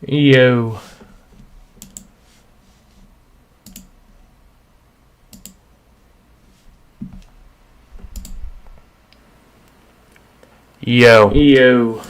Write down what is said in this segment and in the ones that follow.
Yo. Yo. Yo.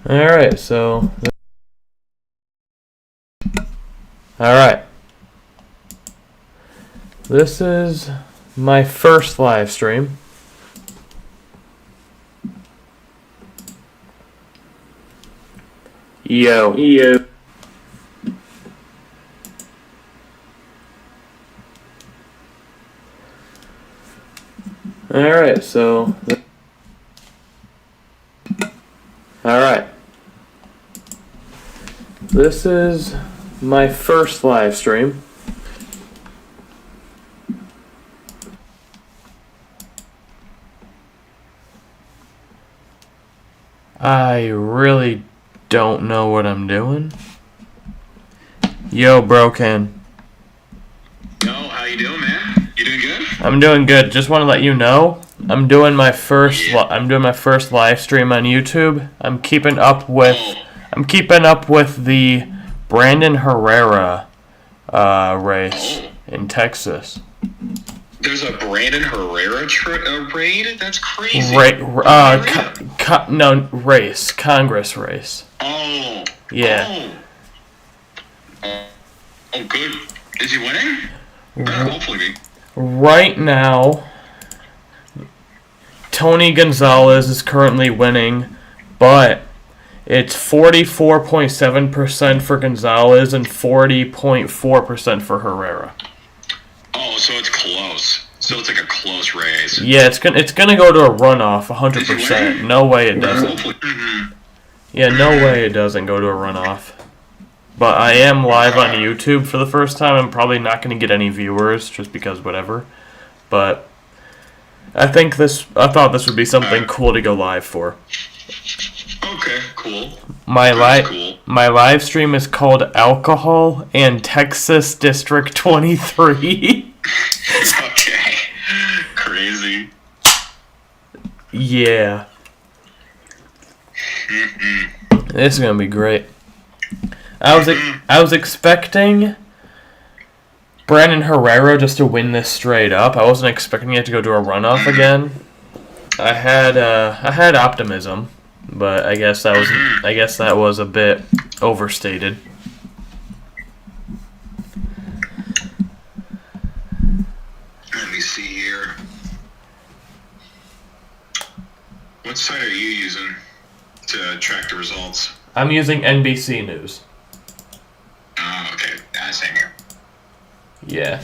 Alright, so... Alright. This is my first live stream. Yo. Yo. Alright, so... Alright. This is my first live stream. I really don't know what I'm doing. Yo, Broken. Yo, how you doing, man? You doing good? I'm doing good. Just want to let you know, I'm doing my first live stream on YouTube. I'm keeping up with the Brandon Herrera race in Texas. There's a Brandon Herrera raid? That's crazy. Congress race. Oh. Yeah. Oh, good. Is he winning? Hopefully be. Right now, Tony Gonzales is currently winning, but it's 44.7% for Gonzales and 40.4% for Herrera. Oh, so it's close. So it's like a close race. Yeah, it's gonna go to a runoff, 100%. No way it doesn't. Yeah, no way it doesn't go to a runoff. But I am live on YouTube for the first time. I'm probably not gonna get any viewers just because whatever. But I thought this would be something cool to go live for. Okay, cool. My live stream is called Alcohol and Texas District 23. Okay. Crazy. Yeah. This is gonna be great. I was expecting Brandon Herrera just to win this straight up. I wasn't expecting it to go to a runoff again. I had optimism, but I guess that was a bit overstated. Let me see here. What site are you using to track the results? I'm using NBC News. Oh, okay. Same here. Yeah.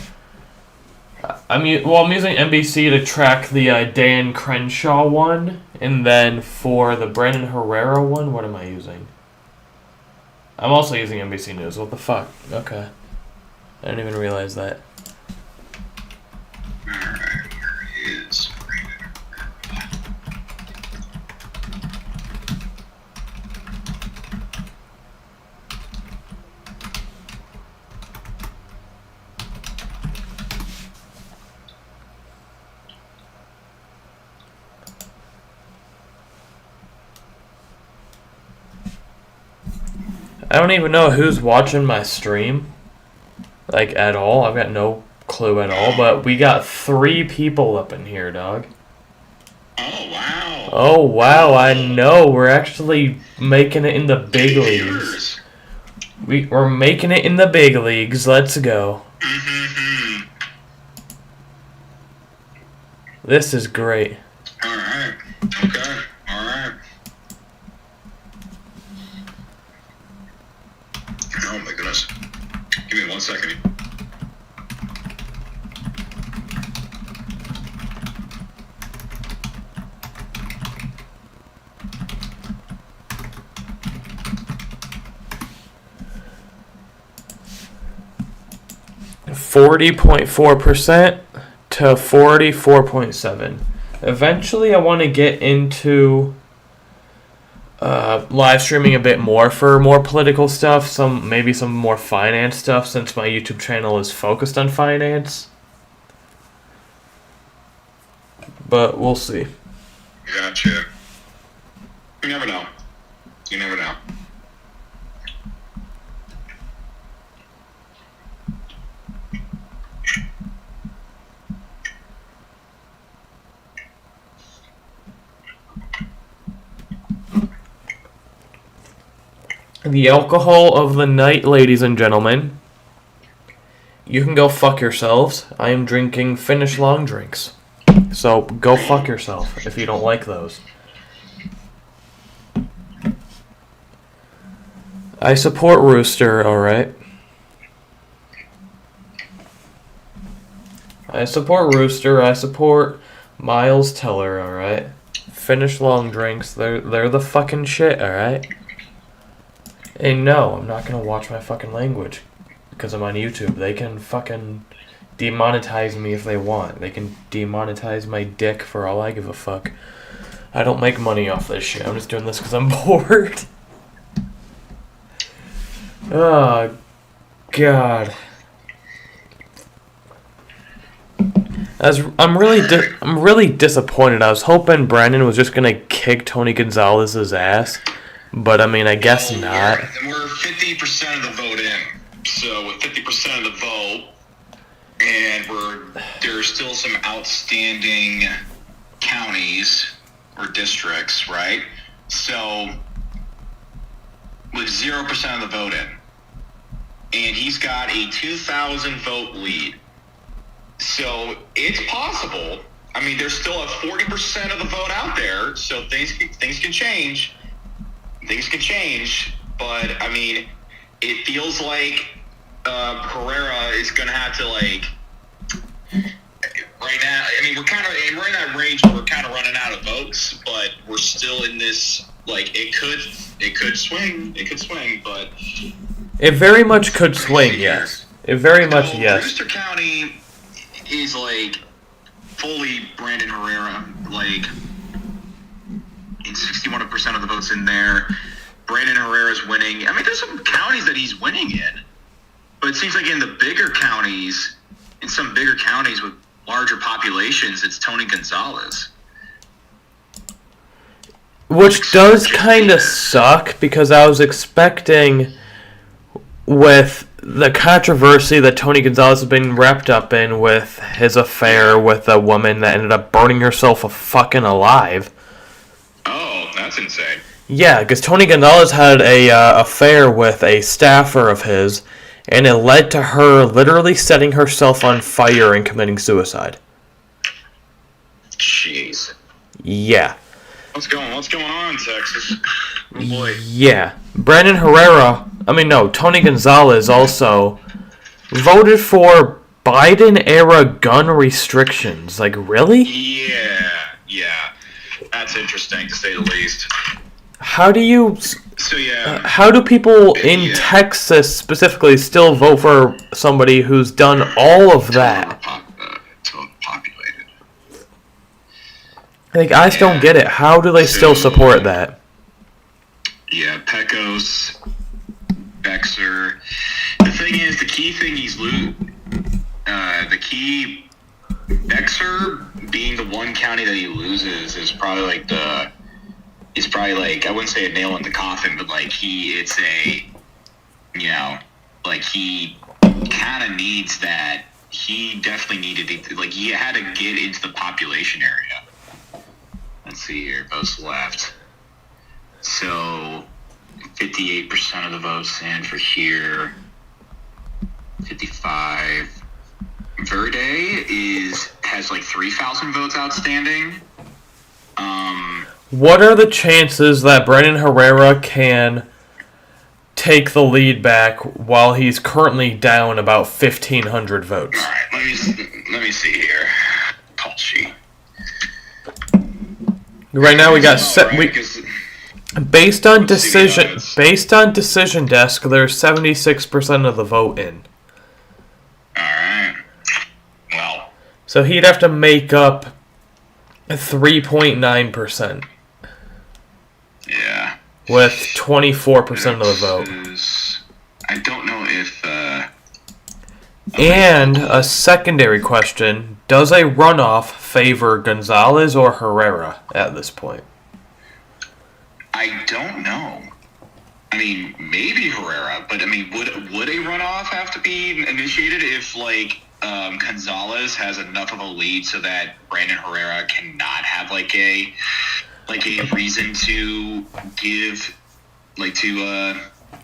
I'm using NBC to track the Dan Crenshaw one, and then for the Brandon Herrera one, what am I using? I'm also using NBC News. What the fuck? Okay. I didn't even realize that. Alright, where is Brandon Herrera? I don't even know who's watching my stream, like, at all. I've got no clue at all, but we got 3 people up in here, dog. Oh, wow. Oh, wow, I know. We're actually making it in the big leagues. We're making it in the big leagues. Let's go. This is great. Alright. Okay. Alright. Oh my goodness. Give me 1 second. 40.4% to 44.7%. Eventually, I want to get into live streaming a bit more for more political stuff, maybe some more finance stuff, since my YouTube channel is focused on finance. But we'll see. Gotcha. You never know. You never know. The alcohol of the night, ladies and gentlemen. You can go fuck yourselves. I am drinking Finnish long drinks. So go fuck yourself if you don't like those. I support Rooster, alright. I support Rooster. I support Miles Teller, alright. Finnish long drinks, they're the fucking shit, alright? And no, I'm not gonna watch my fucking language because I'm on YouTube. They can fucking demonetize me if they want. They can demonetize my dick for all I give a fuck. I don't make money off this shit. I'm just doing this because I'm bored. Oh, God. I'm really disappointed. I was hoping Brandon was just gonna kick Tony Gonzalez's ass. But, I mean, I guess not. We're 50% of the vote in. So, with 50% of the vote, and there's still some outstanding counties or districts, right? So, with 0% of the vote in, and he's got a 2,000 vote lead. So, it's possible. I mean, there's still a 40% of the vote out there, so things can change. Things can change, but I mean, it feels like Herrera is going to have to, like, right now. I mean, we're in that range where we're kind of running out of votes, but we're still in this, like, it could swing, but it very much could swing. Yes, it very much yes. Brewster County is like fully Brandon Herrera, like. 61% of the votes in there. Brandon Herrera's winning. I mean, there's some counties that he's winning in, but it seems like in some bigger counties with larger populations, it's Tony Gonzalez. Which does kind of suck, because I was expecting, with the controversy that Tony Gonzalez has been wrapped up in with his affair with a woman that ended up burning herself fucking alive. Oh, that's insane. Yeah, because Tony Gonzalez had a affair with a staffer of his, and it led to her literally setting herself on fire and committing suicide. Jeez. Yeah. What's going on in Texas? Oh boy. Yeah. Tony Gonzalez also voted for Biden-era gun restrictions. Like, really? Yeah. That's interesting, to say the least. How do you... So, yeah. How do people in Texas specifically still vote for somebody who's done all of that? Totally populated. Like, I just don't get it. How do they still support that? Yeah, Pecos, Bexar. The thing is, the key thing Bexar being the one county that he loses is probably like I wouldn't say a nail in the coffin, but like he kind of needs that. He definitely needed it. Like, he had to get into the population area. Let's see here, votes left. So 58% of the votes in for here. 55. Verde has like 3,000 votes outstanding. What are the chances that Brandon Herrera can take the lead back while he's currently down about 1,500 votes? All right, let me see here. Call sheet. Right now we got based on decision desk, there's 76% of the vote in. All right. So he'd have to make up 3.9%. Yeah. With 24% of the vote. I don't know if... And a secondary question, does a runoff favor Gonzales or Herrera at this point? I don't know. I mean, maybe Herrera, but I mean, would a runoff have to be initiated if, like, Gonzales has enough of a lead so that Brandon Herrera cannot have, like a reason to give, like, to,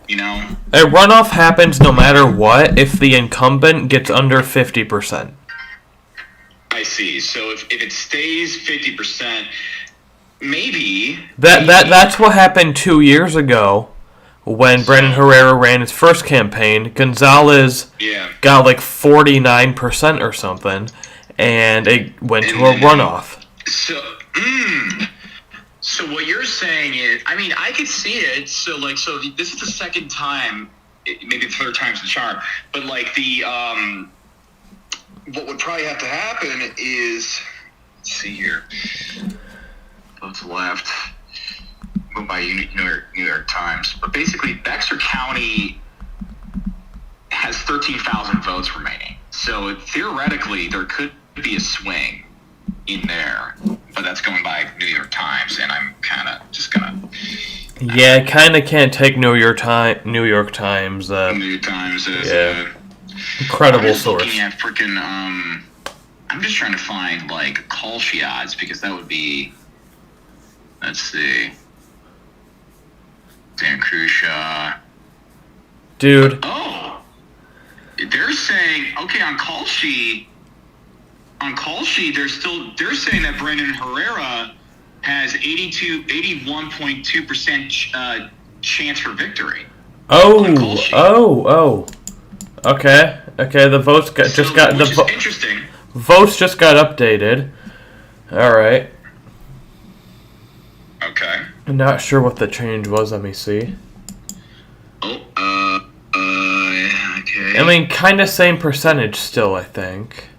you know? A runoff happens no matter what if the incumbent gets under 50%. I see. So if it stays 50%, maybe... That's what happened 2 years ago when Brandon Herrera ran his first campaign. Gonzales got like 49% or something, and it went to a runoff. So what you're saying is, I mean, I could see it. So this is the second time, maybe the third time's the charm. But like what would probably have to happen is, let's see here, votes left, moved by New York Times. But basically, Baxter County has 13,000 votes remaining. So theoretically, there could be a swing in there, but that's going by New York Times, and I'm kind of just gonna. Yeah, kind of can't take New York Times. New York Times is a incredible source. Looking at freaking. I'm just trying to find like call sheet odds because that would be. Let's see. Dan Crenshaw. Dude. Oh, they're saying okay on call sheet. On call sheet, they're saying that Brandon Herrera has 81.2% chance for victory. Oh. Okay. The votes interesting. Votes just got updated. All right. Okay. I'm not sure what the change was. Let me see. Okay. I mean, kind of same percentage still, I think.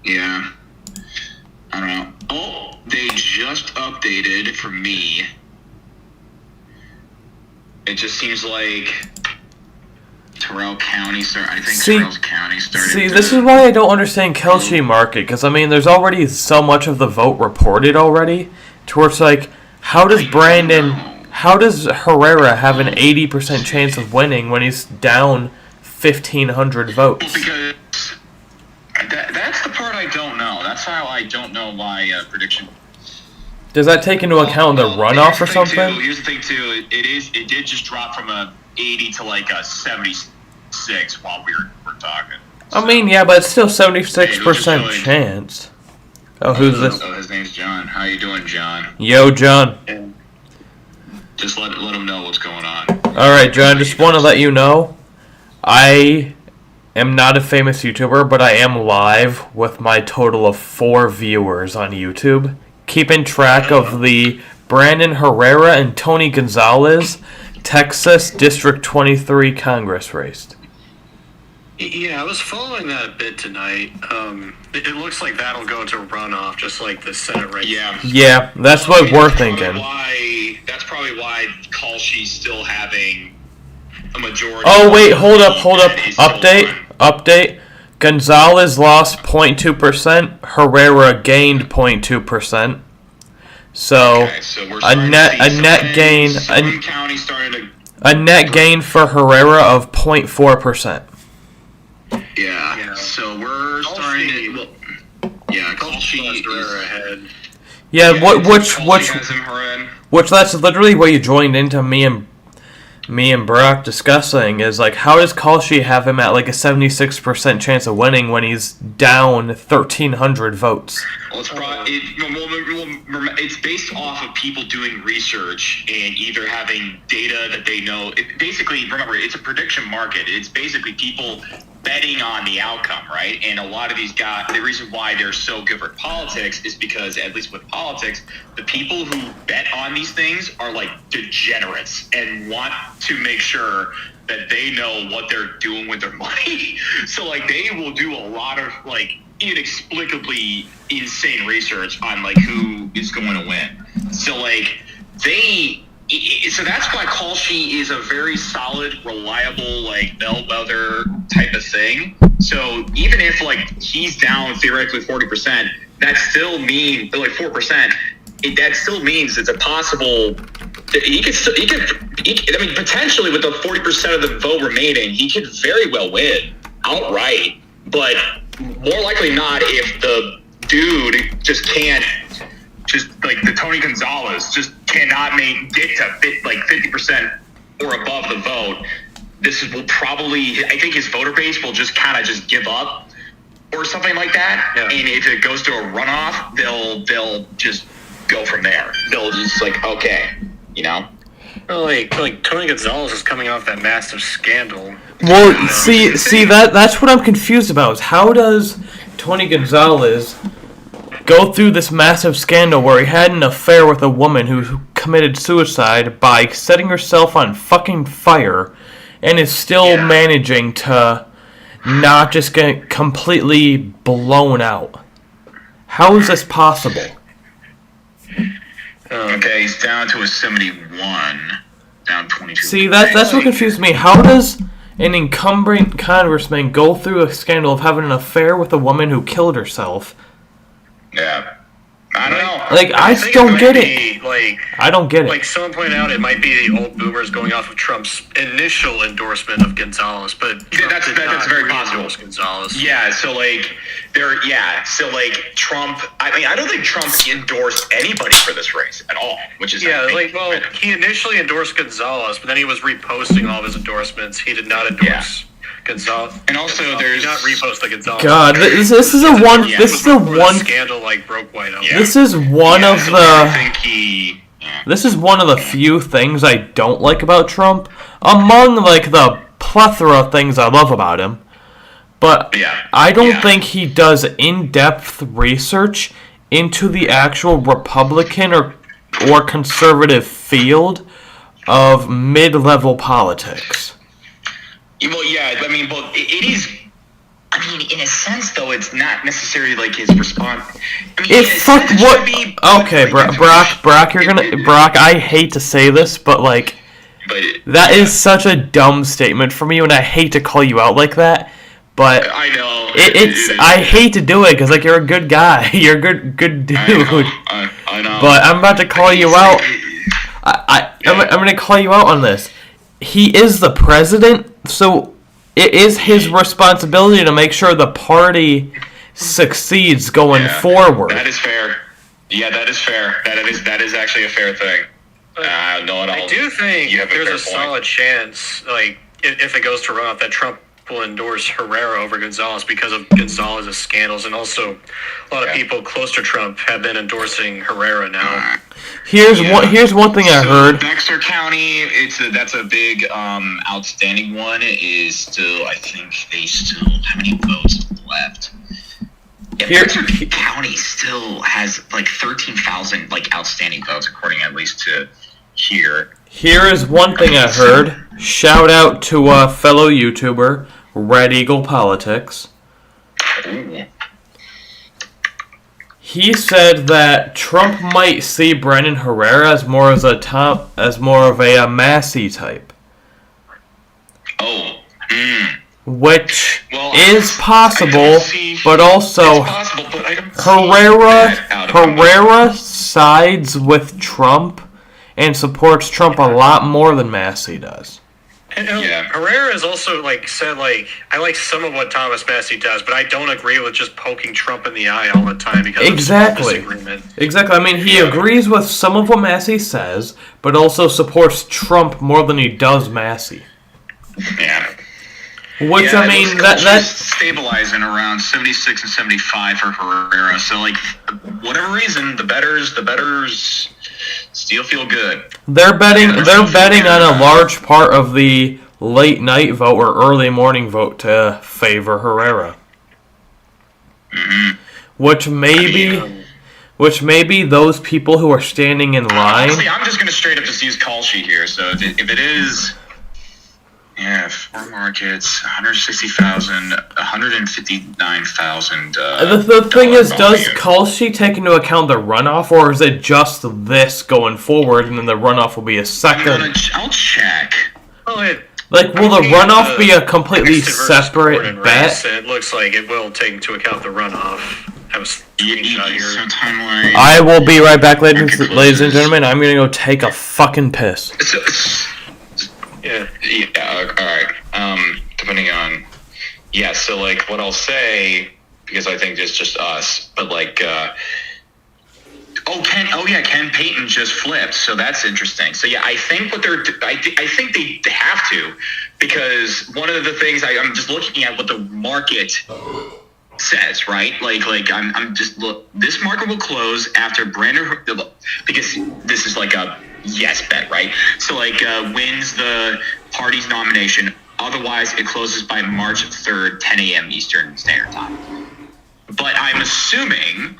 Yeah. I don't know. Oh, they just updated for me. It just seems like Terrell County Terrell County started. See, this is why I don't understand Kelsey Market, because, I mean, there's already so much of the vote reported already, to where it's like, how does Herrera have an 80% chance of winning when he's down 1,500 votes? Well, because that's the part I don't know. That's how I don't know my prediction. Does that take into account the runoff or something? Here's the thing too. It did just drop from a 80 to like a 76 while we're talking. So, I mean, yeah, but it's still 76% chance. Oh, who's this? Oh, his name's John. How you doing, John? Yo, John. Just let him know what's going on. All right, John. Just want to let you know, I am not a famous YouTuber, but I am live with my total of 4 viewers on YouTube, keeping track of the Brandon Herrera and Tony Gonzales Texas District 23 Congress race. Yeah, I was following that a bit tonight. It looks like that'll go to runoff, just like the Senate race. Yeah, that's what we're thinking. That's probably why Kalshi's still having a majority. Oh, wait, hold up. Update. Gonzales lost 0.2%. Herrera gained 0.2%. So a net gain for Herrera of 0.4%. Yeah. So we're starting to. Yeah, Kalshi is ahead. Yeah, which that's literally what you joined into me and Brock discussing is like, how does Kalshi have him at like a 76% chance of winning when he's down 1,300 votes? Well, it's based off of people doing research and either having data that they know. Basically, remember, it's a prediction market. It's basically people betting on the outcome, right? And a lot of these guys, the reason why they're so good for politics is because, at least with politics, the people who bet on these things are like degenerates and want to make sure that they know what they're doing with their money. So like they will do a lot of like inexplicably insane research on like who is going to win. So like so that's why call sheet is a very solid, reliable, like bellwether type of thing. So even if like he's down theoretically 40%, that still means like 4%. That still means it's a possible. He could. I mean, potentially with the 40% of the vote remaining, he could very well win outright. But more likely not if the dude just can't. Just like the Tony Gonzales just cannot get to like 50% or above the vote. Will probably. I think his voter base will just kind of just give up or something like that. Yeah. And if it goes to a runoff, they'll just go from there. They'll just like, okay, you know. Well, like Tony Gonzales is coming off that massive scandal. Well, see that's what I'm confused about. Is how does Tony Gonzales go through this massive scandal where he had an affair with a woman who committed suicide by setting herself on fucking fire, and is still managing to not just get completely blown out? How is this possible? Okay, he's down to a 71, down 22. See, that's what confused me. How does an incumbent congressman go through a scandal of having an affair with a woman who killed herself? Yeah. I don't know. Like, I don't get it. I don't get it. Like someone pointed out, it might be the old boomers going off of Trump's initial endorsement of Gonzales, but that's very possible. Gonzales. Yeah. So Trump. I mean, I don't think Trump endorsed anybody for this race at all, which is he initially endorsed Gonzales, but then he was reposting all of his endorsements. He did not endorse. Gonzales, and also there's not repost the Gonzales. God, this is a one. This is the one scandal like broke white out. Yeah. This is one of the. This is one of the few things I don't like about Trump, among like the plethora of things I love about him. But I don't think he does in-depth research into the actual Republican or conservative field of mid-level politics. Well, yeah, I mean, but it is. I mean, in a sense, though, it's not necessarily like his response. I mean, Okay, Brock, you're gonna Brock. I hate to say this, but like, that is such a dumb statement from you, and I hate to call you out like that. But I know I hate to do it because like you're a good guy, you're a good dude. I know. But I'm about to call you out. I'm going to call you out on this. He is the president, so it is his responsibility to make sure the party succeeds going forward. That is fair. Yeah, that is fair. That is actually a fair thing. I do think there's a solid chance, like if it goes to runoff, that Trump will endorse Herrera over Gonzales because of Gonzales' scandals, and also a lot of people close to Trump have been endorsing Herrera now. Here's one thing I heard. Dexter County, that's a big outstanding one. Is still, I think they still, how many votes left? Yeah, Dexter County still has like 13,000 like outstanding votes, according at least to here. Here is one thing I heard. Shout out to a fellow YouTuber, Red Eagle Politics. Ooh. He said that Trump might see Brendan Herrera as more of a Massey type. Oh. Which is possible, but also Herrera sides with Trump and supports Trump a lot more than Massey does. And, Herrera has also said I like some of what Thomas Massey does, but I don't agree with just poking Trump in the eye all the time because of disagreement. Exactly. I mean, he agrees with some of what Massey says, but also supports Trump more than he does Massey. Yeah. Which I mean, that's stabilizing around 76 and 75 for Herrera. So whatever reason, the betters still feel good. They're betting on a large part of the late night vote or early morning vote to favor Herrera. Mm-hmm. Which may be those people who are standing in line. Honestly, I'm just going to straight up just use call sheet here. So if it is, Yeah, 4 markets, 160,000, 159,000. The thing is, does Kalshi take into account the runoff, or is it just this going forward, and then the runoff will be a second? I'll check. Will the runoff be a completely separate bet? It looks like it will take into account the runoff. Have a screenshot here. I will be right back, ladies and gentlemen. I'm gonna go take a fucking piss. Yeah, alright. Depending on... Yeah, so, what I'll say, because I think it's just us, but, Ken Payton just flipped, so that's interesting. So, yeah, I think what I think they have to, because one of the things I'm just looking at what the market says, right? I'm just this market will close after Brandon, because this is a yes bet, right? So wins the party's nomination. Otherwise, it closes by March 3rd, 10 a.m. Eastern Standard Time. But I'm assuming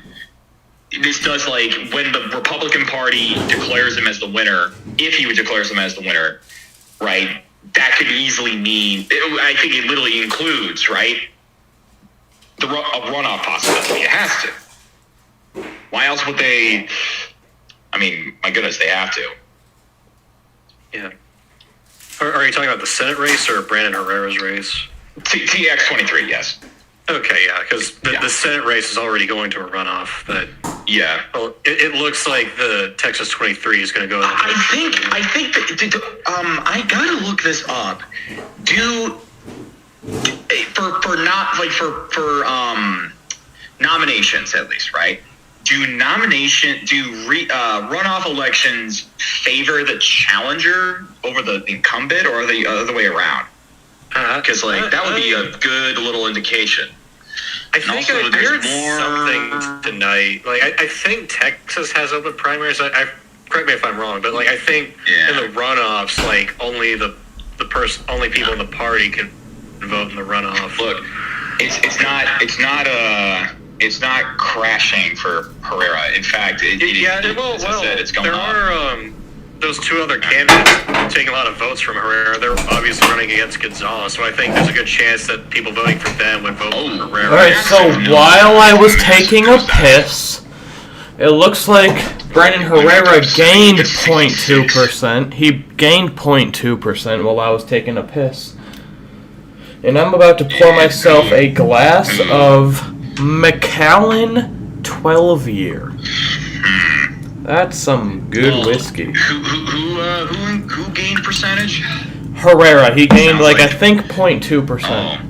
this does when the Republican Party declares him as the winner, if he declares him as the winner, right? That could easily mean, I think it literally includes, right? A runoff possibility. It has to. Why else would they? I mean, my goodness, they have to. Yeah. Are you talking about the Senate race or Brandon Herrera's race? TX23, yes. Okay, yeah, because the Senate race is already going to a runoff. But yeah, well, it looks like the Texas 23 is going to go. I think that I gotta look this up. For nominations at least, right? Do runoff elections favor the challenger over the incumbent, or the other way around? Because that would be a good little indication. I think I heard something tonight. I think Texas has open primaries. Correct me if I'm wrong, but I think in the runoffs, only only people in the party can vote in the runoff. Look, it's not crashing for Herrera. In fact, it's going up. There are those two other candidates taking a lot of votes from Herrera. They're obviously running against Gonzales, so I think there's a good chance that people voting for them would vote for Herrera. Alright, so while I was taking a piss, it looks like Brandon Herrera gained 0.2%. He gained 0.2% while I was taking a piss. And I'm about to pour myself a glass of Macallan 12-year. That's some good whiskey. Who gained percentage? Herrera. He gained I think 0.2%.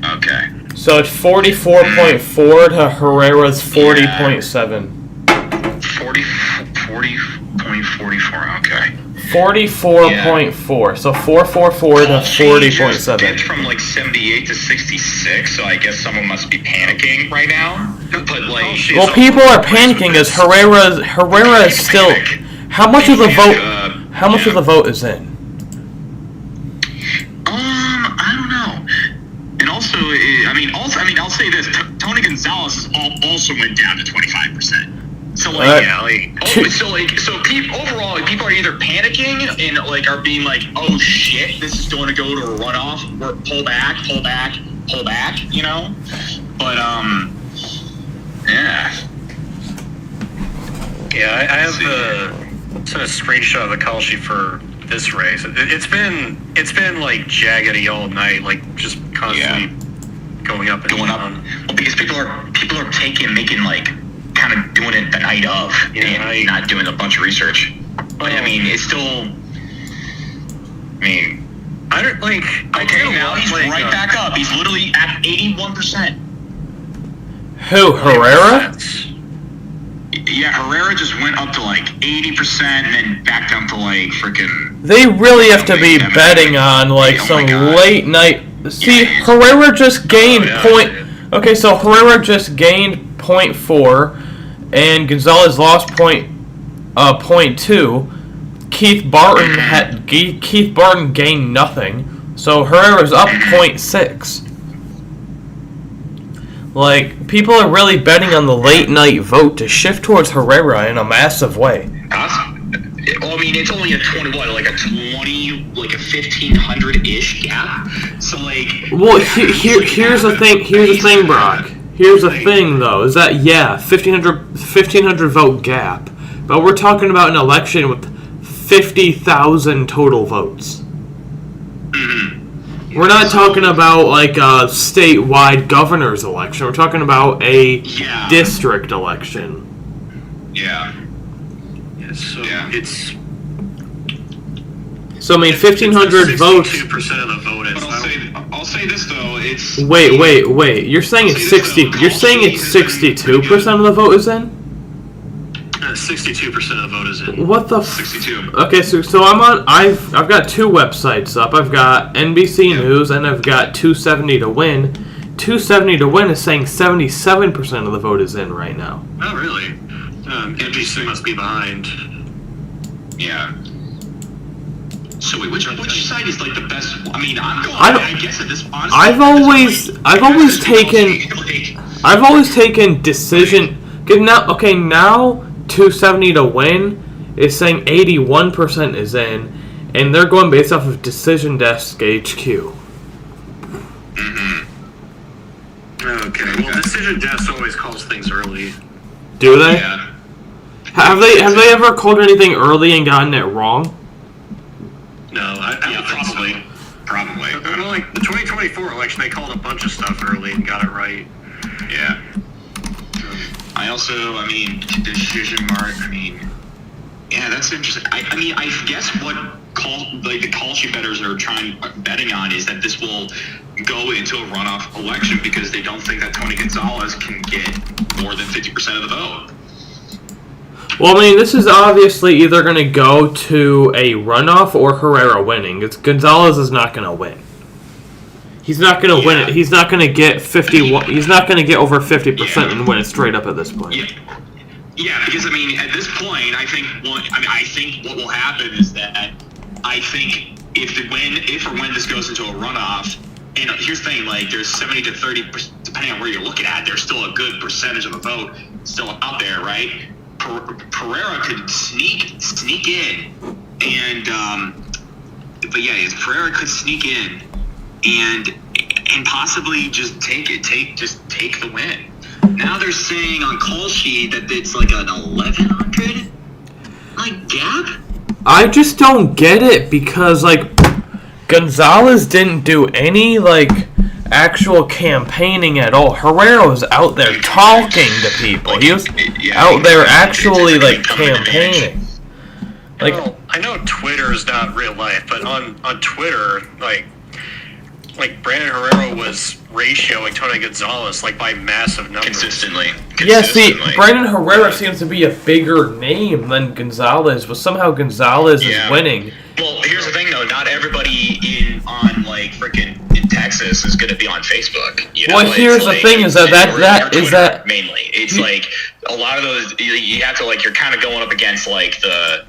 Oh. Okay. So it's 44.4 to Herrera's 40.7. 40.44. Okay. 44.4. So 444 to 40.7. Dipped from 78 to 66. So I guess someone must be panicking right now. But well, people are panicking as Herrera is still. How much of the vote? How much of the vote is in? I don't know. And also, I'll say this: Tony Gonzales also went down to 25%. So overall, people are either panicking and are being oh shit, this is going to go to a runoff. Or pull back, you know. But yeah. Yeah, I have sent a screenshot of the call sheet for this race. It's been jaggedy all night, just constantly going up and down. Well, because people are making kind of doing it the night of, and not doing a bunch of research. But it's still. I don't Okay, now he's right back up. He's literally at 81%. Who, Herrera? Yeah, Herrera just went up to 80% and then back down to freaking. They really have to be betting on some late night. See, Herrera just gained Okay, so Herrera just gained 0.4, and Gonzales lost 0.2. Keith Barton gained nothing, so Herrera's up 0.6. People are really betting on the late night vote to shift towards Herrera in a massive way. I mean, it's only a 1,500-ish gap. So, like... Well, here's the thing, Brock. Here's the thing, though, is that, 1,500 vote gap. But we're talking about an election with 50,000 total votes. Mm-hmm. We're not talking about, like, a statewide governor's election. We're talking about a district election. Yeah. It's... So, I mean, 1,500 votes... 62% of the vote is... But I'll say this, though, it's... Wait. You're saying it's 62% of the vote is in? 62% of the vote is in. What the 62. Okay, so I've got two websites up. I've got NBC News and I've got 270 to Win. 270 to Win is saying 77% of the vote is in right now. Oh, really? NBC must be behind. Yeah. So wait, which side is like the best? I mean, I guess at this honestly, I've always taken decision. Now 270 to Win is saying 81% is in, and they're going based off of Decision Desk HQ. Mm-hmm. Okay. Well, Decision Desk always calls things early. Do they? Yeah. Have they ever called anything early and gotten it wrong? No, I don't think so. Probably. Well, like the 2024 election, they called a bunch of stuff early and got it right. Yeah. Decision mark. That's interesting. I guess what the call sheet bettors are betting on is that this will go into a runoff election because they don't think that Tony Gonzales can get more than 50% of the vote. Well, I mean, this is obviously either going to go to a runoff or Herrera winning. Gonzales is not going to win. He's not going to win it. He's not going to get 51. He's not going to get over 50% and win it straight up at this point. Yeah, because at this point, I think what will happen is that I think if or when this goes into a runoff, and here's the thing, like there's 70 to 30, depending on where you're looking at, there's still a good percentage of the vote still out there, right? Herrera could sneak in, and Herrera could sneak in, and possibly just take the win. Now they're saying on call sheet that it's like an 1,100 gap. I just don't get it because Gonzales didn't do any actual campaigning at all. Herrera was out there talking to people. He was out there actually campaigning. I know Twitter is not real life, but on Twitter, Brandon Herrera was ratioing Tony Gonzales by massive numbers. Consistently. Yeah, see, Brandon Herrera seems to be a bigger name than Gonzales, but somehow Gonzales is winning. Well, here's the thing, though. Not everybody in Texas is going to be on Facebook. Well, here's the thing: is that mainly. It's a lot of those. You have to you're kind of going up against the.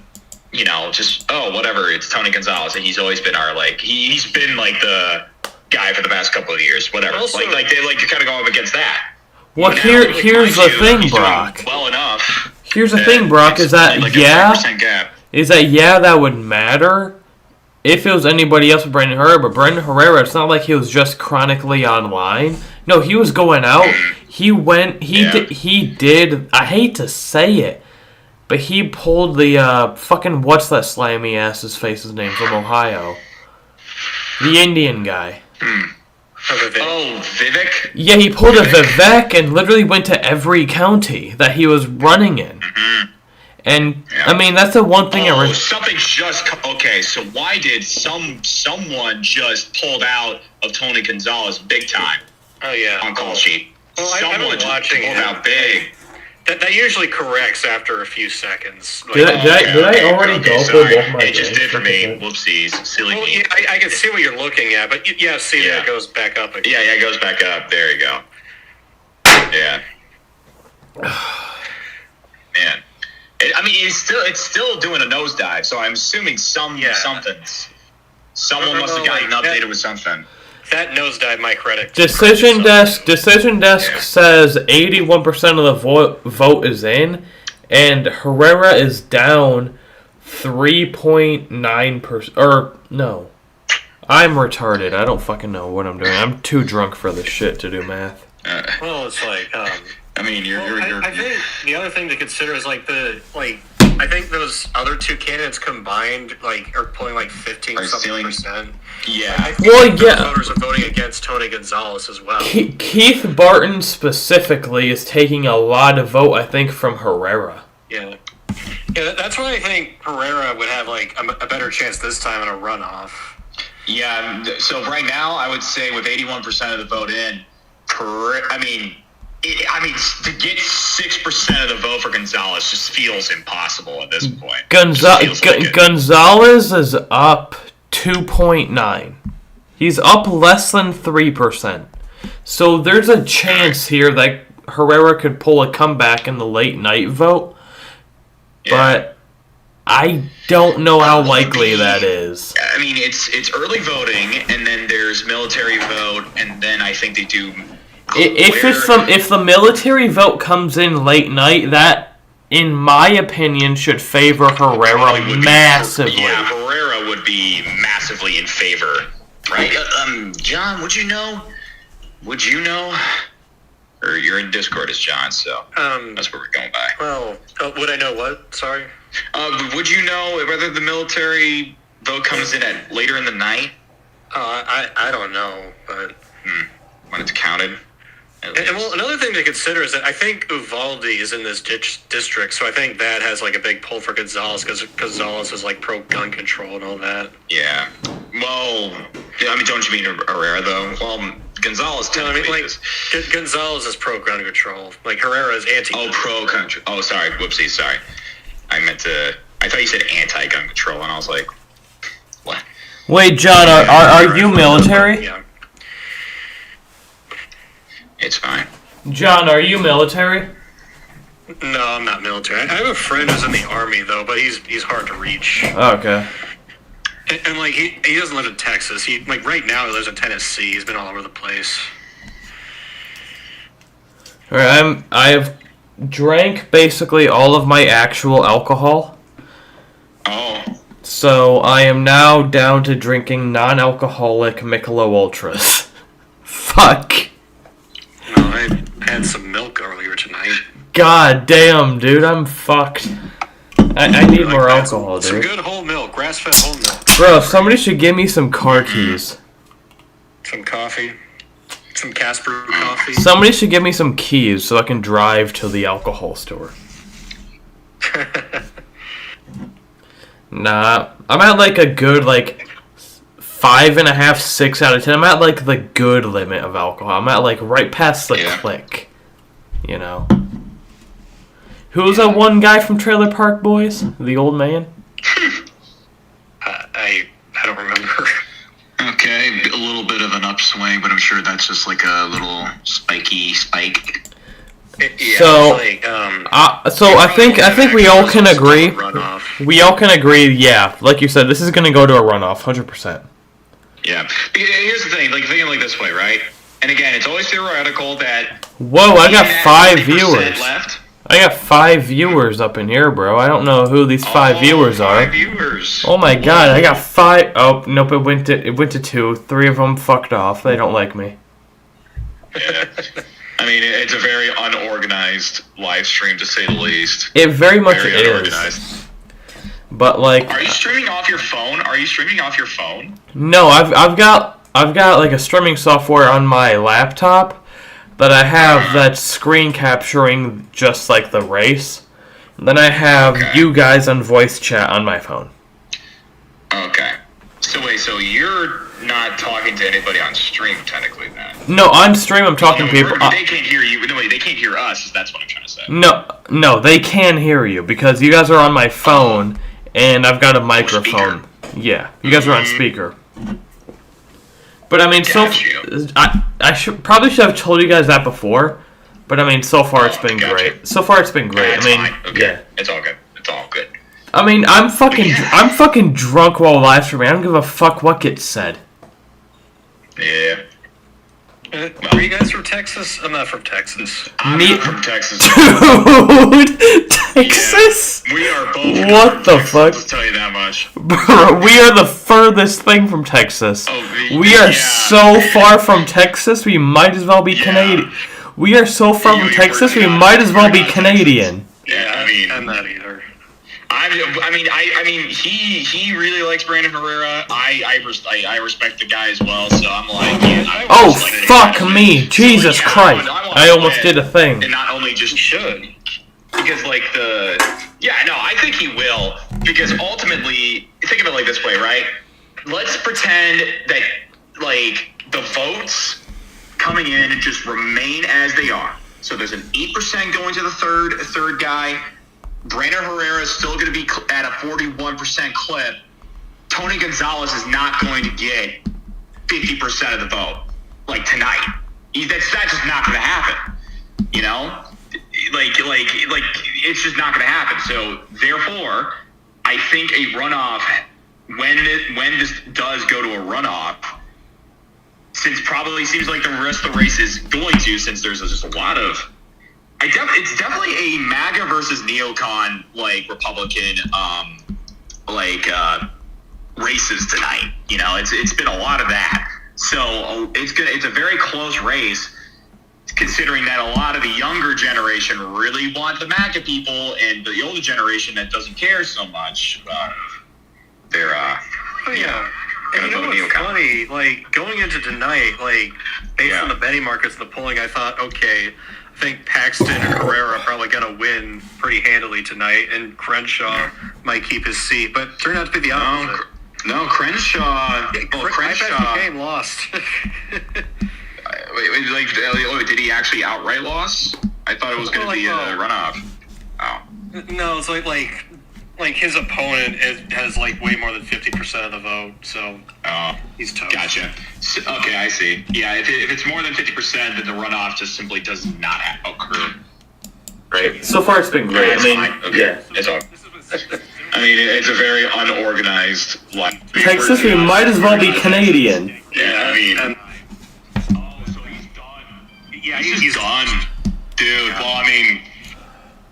Whatever. It's Tony Gonzales, and he's always been our he's been the guy for the past couple of years. Whatever. Also, you're kind of going up against that. Well, here's the thing, Brock. Well enough. Here's the thing, Brock. Is that that would matter if it was anybody else but Brandon Herrera. But Brandon Herrera, it's not like he was just chronically online. No, he was going out. He went. He did. I hate to say it, but he pulled the fucking what's that slimy ass's face's name from Ohio, the Indian guy. Vivek? Yeah, he pulled a Vivek and literally went to every county that he was running in. Mm-hmm. And that's the one thing. Something just okay. So why did someone just pulled out of Tony Gonzales big time? Oh yeah, on call sheet. Well, someone just pulled out big. That usually corrects after a few seconds. Did I already go for both my It just did for me. Whoopsies. Silly me. Yeah, I can see what you're looking at, but that goes back up again. Yeah, it goes back up. There you go. Yeah. Man. It's still doing a nosedive, so I'm assuming someone must have gotten updated with something. That nosedive my credit. Decision Desk says 81% of the vote is in, and Herrera is down 3.9%. Or, no. I'm retarded. I don't fucking know what I'm doing. I'm too drunk for this shit to do math. Well, it's like, I mean, I think the other thing to consider is, like, I think those other two candidates combined, like, are pulling, like, 15-something%. Yeah. I think voters are voting against Tony Gonzales as well. Keith Barton specifically is taking a lot of vote, I think, from Herrera. Yeah. Yeah, that's why I think Herrera would have, like, a better chance this time in a runoff. Yeah, so right now, I would say with 81% of the vote in, to get 6% of the vote for Gonzales just feels impossible at this point. Gonzales is up 2.9. He's up less than 3%. So there's a chance here that Herrera could pull a comeback in the late night vote. Yeah. But I don't know how likely that is. I mean, it's early voting, and then there's military vote, and then I think they do. If the military vote comes in late night, that, in my opinion, should favor Herrera massively. Yeah, Herrera would be massively in favor, right? John, would you know? Or you're in Discord as John, so that's what we're going by. Well, would I know what? Sorry. Would you know whether the military vote comes in at later in the night? I don't know, but when it's counted. And well, another thing to consider is that I think Uvalde is in this district, so I think that has like a big pull for Gonzales because Gonzales is like pro gun control and all that. Yeah. Well, I mean, don't you mean Herrera though? Well, Gonzales. No, I mean like Gonzales is pro gun control. Like Herrera is anti. Oh, pro gun control. Oh, sorry. Whoopsie. Sorry. I thought you said anti-gun control, and I was like, what? Wait, John, are you military? Yeah. It's fine. John, are you military? No, I'm not military. I have a friend who's in the army, though, but he's hard to reach. Okay. And like, he doesn't live in Texas. He, like, right now he lives in Tennessee. He's been all over the place. Alright, I have drank basically all of my actual alcohol. Oh. So I am now down to drinking non-alcoholic Michelob Ultras. Fuck. No, I had some milk earlier tonight. God damn, dude, I'm fucked. I need more alcohol, dude. Some good whole milk, grass-fed whole milk. Bro, somebody should give me some car keys. Some coffee. Some Casper coffee. Somebody should give me some keys so I can drive to the alcohol store. Nah, I'm at like a good 5.5, 6 out of 10. I'm at like the good limit of alcohol. I'm at like right past the click. You know. Who's that one guy from Trailer Park Boys? The old man? I don't remember. Okay, a little bit of an upswing, but I'm sure that's just like a little spike. Yeah, so, like, so I think we all can agree. We all can agree. Yeah, like you said, this is gonna go to a runoff, 100%. Yeah. Here's the thing, like thinking like this way, right? And again, it's always theoretical that. Whoa! I got 5 viewers. Left. I got 5 viewers up in here, bro. I don't know who these 5 viewers are. 5 viewers. Oh my god! I got 5. Oh nope! It went to 2. 3 of them fucked off. They don't like me. Yeah. I mean, it's a very unorganized live stream, to say the least. It very much is. But like, are you streaming off your phone? No, I've got like a streaming software on my laptop that I have that's screen capturing just like the race. Then I have you guys on voice chat on my phone. Okay. So wait, so you're not talking to anybody on stream technically then? No, on stream I'm talking to people. They can't hear you. No, they can't hear us. That's what I'm trying to say. No, they can hear you because you guys are on my phone and I've got a microphone. Yeah, you guys are on speaker. But I mean, I should have told you guys that before. But I mean, so far it's been great. So far it's been great. I mean, yeah, it's all good. It's all good. I mean, I'm fucking drunk while live streaming. I don't give a fuck what gets said. Yeah. Are you guys from Texas? I'm not from Texas. I'm not from Texas. Dude, Texas? Yeah, we are both What the fuck? I'll tell you that much. Bro, we are the furthest thing from Texas. We are so far from Texas, we might as well be Canadian. We are so far from Texas, we might as well be Canadian. Yeah, I mean, I'm not either. I mean, he really likes Brandon Herrera. I respect the guy as well. So I'm like, fuck me, Jesus Christ! I almost did a thing. And not only just should, because I think he will. Because ultimately, think of it like this way, right? Let's pretend that the votes coming in and just remain as they are. So there's an 8% going to the third guy. Brandon Herrera is still going to be at a 41% clip. Tony Gonzales is not going to get 50% of the vote, tonight. That's just not going to happen. You know? It's just not going to happen. So, therefore, I think a runoff, when this does go to a runoff, since probably seems like the rest of the race is going to, since there's just a lot of... it's definitely a MAGA versus neocon Republican races tonight. You know, it's been a lot of that. So it's a very close race, considering that a lot of the younger generation really want the MAGA people, and the older generation that doesn't care so much. They're And you know what's funny? Going into tonight, based on the betting markets, the polling, I thought, okay, I think Paxton and Herrera are probably going to win pretty handily tonight, and Crenshaw might keep his seat. But it turned out to be the opposite. No, Crenshaw. Crenshaw game lost. Wait, did he actually outright loss? I thought it was going to be a runoff. Oh. No, it's like his opponent has way more than 50% of the vote, so he's toast. Gotcha. So, okay, I see. Yeah, if it's more than 50%, then the runoff just simply does not occur. Right. So far, it's been great. It's all. I mean, it's a very unorganized line. Texas, we might as well be Canadian. Yeah, I mean. So he's done. Yeah, he's done, dude. Yeah. Well, I mean.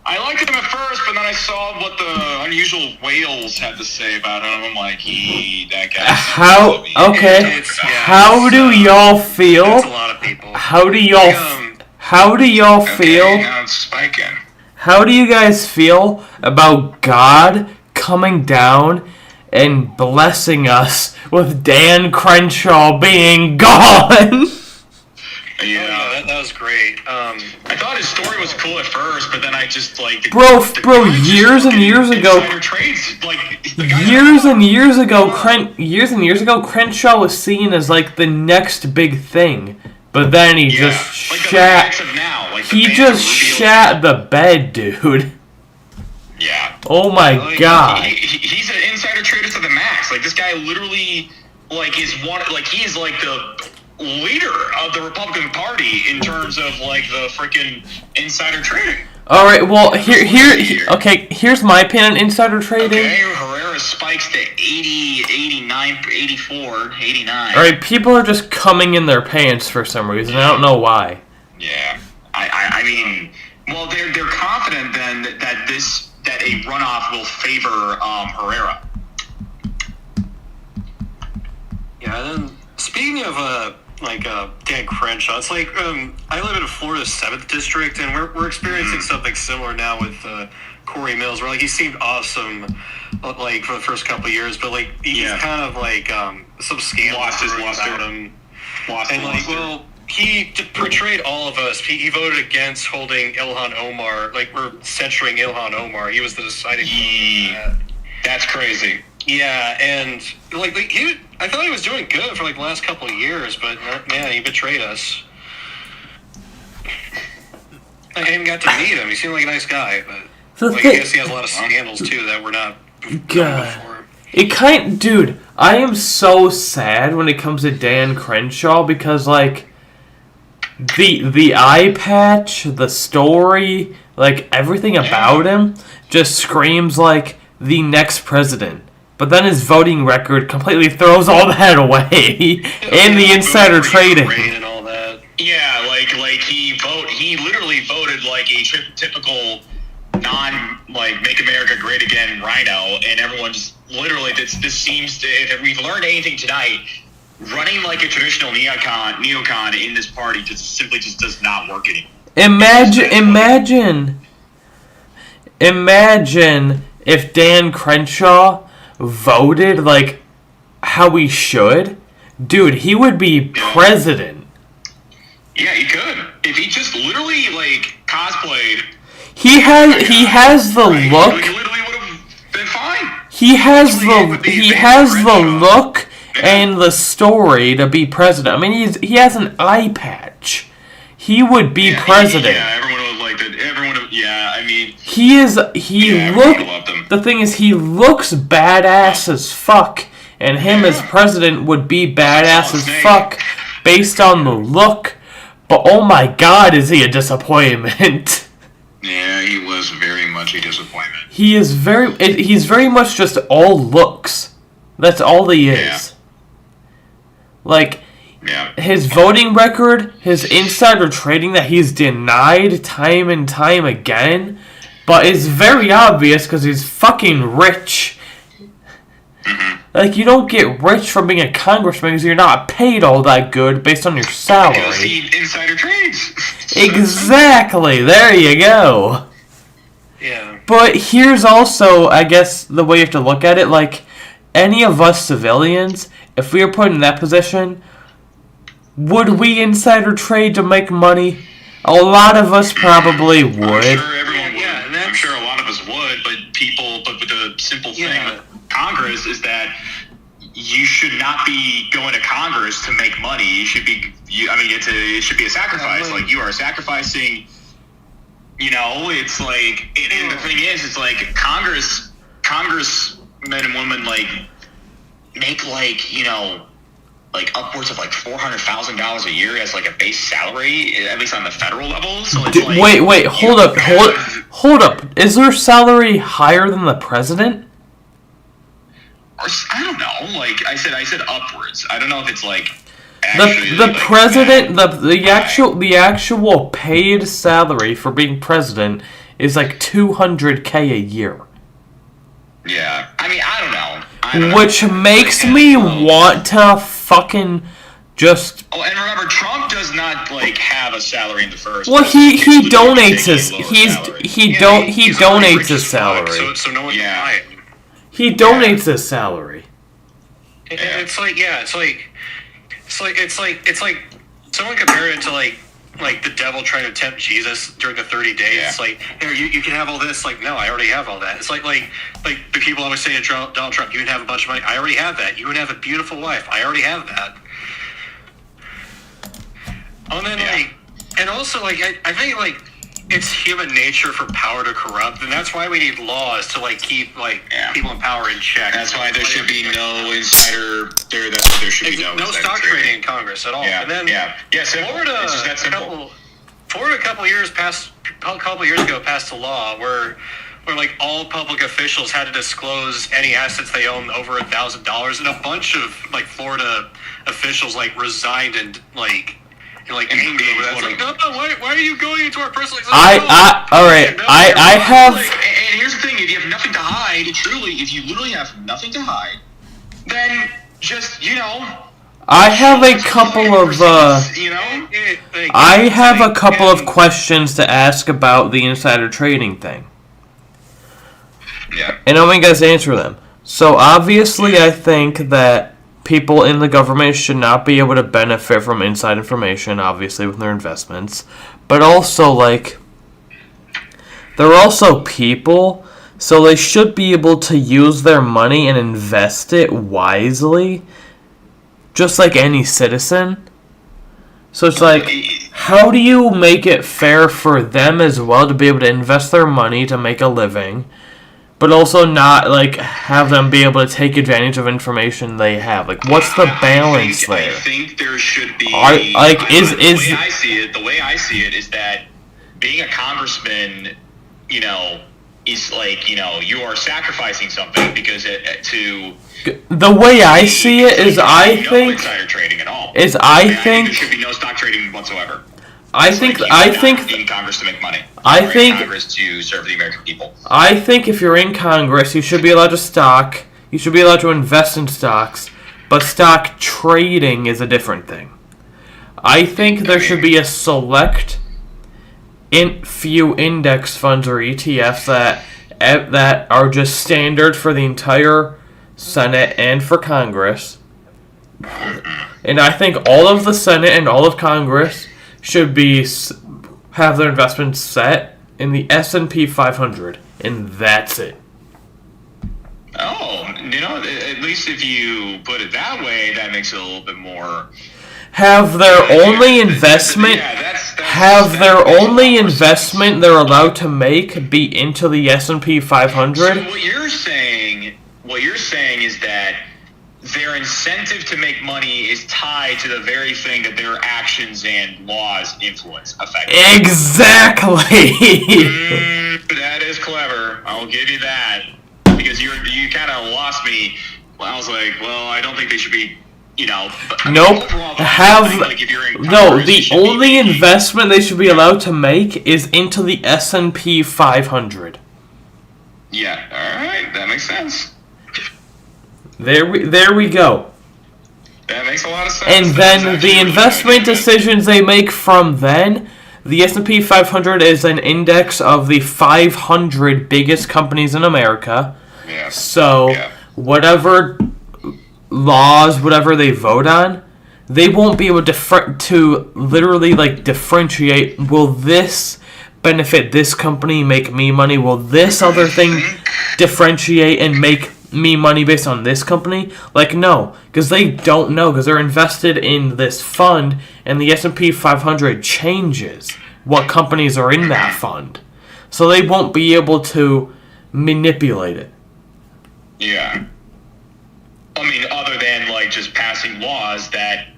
I liked him at first, but then I saw what the unusual whales had to say about him. I'm like, that guy. How do y'all feel? That's a lot of people. How do y'all feel? Now it's spiking. How do you guys feel about God coming down and blessing us with Dan Crenshaw being gone? Yeah, that was great. I thought his story was cool at first, but then I just Bro, years and years ago, Crenshaw was seen as the next big thing, but then he just shat. He just shat the bed, dude. Yeah. Oh my god. He's an insider trader to the max. This guy literally is he is the leader of the Republican Party in terms of the freaking insider trading. All right, well here's my opinion on insider trading. Okay, Herrera spikes to 80, 89, 84, 89. All right, people are just coming in their pants for some reason. I don't know why. Yeah, I mean, well, they're confident then that a runoff will favor Herrera. Yeah, and then speaking of Dan Crenshaw, it's I live in Florida's 7th district, and we're experiencing something similar now with Corey Mills, where he seemed awesome for the first couple of years, but he's kind of some scandal about him. He portrayed all of us. He voted against holding Ilhan Omar, we're censuring Ilhan Omar. He was the deciding vote. That's crazy. Yeah, and I thought he was doing good for the last couple of years, but man, he betrayed us. I even got to meet him. He seemed like a nice guy, but I guess he has a lot of scandals too that we're not God. Dude, I am so sad when it comes to Dan Crenshaw because the eye patch, the story, everything about him just screams the next president. But then his voting record completely throws all that away, and the insider trading. And all that. Yeah, he literally voted a typical Make America Great Again Rhino, and everyone just literally, this seems to, if we've learned anything tonight, running like a traditional neocon in this party just simply does not work anymore. Imagine if Dan Crenshaw voted like how he should. Dude, he would be president. Yeah, he could. If he just literally like cosplayed. He has the look. He literally would have been fine. He has the look and the story to be president. I mean, he has an eye patch. He would be president. Everyone would have liked it. I mean... The thing is, he looks badass as fuck, and him as president would be badass as fuck based on the look, but oh my god, is he a disappointment. Yeah, he was very much a disappointment. He's very much just all looks. That's all he is. His voting record, his insider trading that he's denied time and time again, but it's very obvious because he's fucking rich. You don't get rich from being a congressman because you're not paid all that good based on your salary. Because he insider trades. Exactly, there you go. Yeah. But here's also, I guess, the way you have to look at it, any of us civilians, if we were put in that position, would we insider trade to make money? A lot of us probably would. I'm sure everyone would. I'm sure a lot of us would, but the simple thing with Congress is that you should not be going to Congress to make money. You should be. It should be a sacrifice. You are sacrificing. It's and the thing is, it's Congressmen and women make upwards of $400,000 a year as a base salary, at least on the federal level. So it's wait, hold up. Is their salary higher than the president? I don't know. I said upwards. I don't know if it's the president, the actual paid salary for being president is $200K a year. Yeah, I don't know. Which makes me want to fucking just. Oh, and remember, Trump does not have a salary in the first. Well, he donates his donates his salary. So no one can buy it. He donates his salary. It's someone compared it to the devil trying to tempt Jesus during the 30 days. Yeah. It's here, you can have all this. No, I already have all that. It's like the people always say to Donald Trump, you can have a bunch of money. I already have that. You can have a beautiful wife. I already have that. And then and also I think it's human nature for power to corrupt, and that's why we need laws to keep people in power in check. That's why there should be no insider. That's why there should be no stock trading in Congress at all. Yeah, and then Florida, it's just that simple. Florida a couple years ago passed a law where all public officials had to disclose any assets they own over $1,000, and a bunch of Florida officials resigned and anger over that. It's no, why are you going into our personal? I have. And here's the thing: if you have nothing to hide, if you literally have nothing to hide, then just I have a couple of I have a couple of questions to ask about the insider trading thing. Yeah. And I want you guys to answer them. So obviously, I think that people in the government should not be able to benefit from inside information, obviously, with their investments. But also, they're also people, so they should be able to use their money and invest it wisely, just like any citizen. So it's how do you make it fair for them as well to be able to invest their money to make a living, but also not have them be able to take advantage of information they have? What's the balance there? I think there should be. The way I see it is that being a congressman, is you are sacrificing something because the way I see it is, I think insider trading at all. I think there should be no stock trading whatsoever. I think in Congress to make money. I think Congress to serve the American people. I think if you're in Congress, you should be allowed to You should be allowed to invest in stocks, but stock trading is a different thing. I think there should be a select few index funds or ETFs that are just standard for the entire Senate and for Congress. And I think all of the Senate and all of Congress should have their investments set in the S&P 500, and that's it. Oh, at least if you put it that way, that makes it a little bit more. Have their only investment they're allowed to make be into the S&P 500? So what you're saying is that their incentive to make money is tied to the very thing that their actions and laws influence effectively. Exactly. That is clever. I'll give you that, because you kind of lost me. I was like, well, I don't think they should be. Nope. The only investment they should be allowed to make is into the S&P 500. Yeah. All right. That makes sense. There we go. That makes a lot of sense. And then the investment decisions they make from then, the S&P 500 is an index of the 500 biggest companies in America. Yeah. So whatever laws, whatever they vote on, they won't be able to literally differentiate. Will this benefit this company, make me money? Will this other thing differentiate and make me money based on this company? No, because they don't know, because they're invested in this fund, and the S&P 500 changes what companies are in that fund, so they won't be able to manipulate it. Yeah. I mean, other than just passing laws that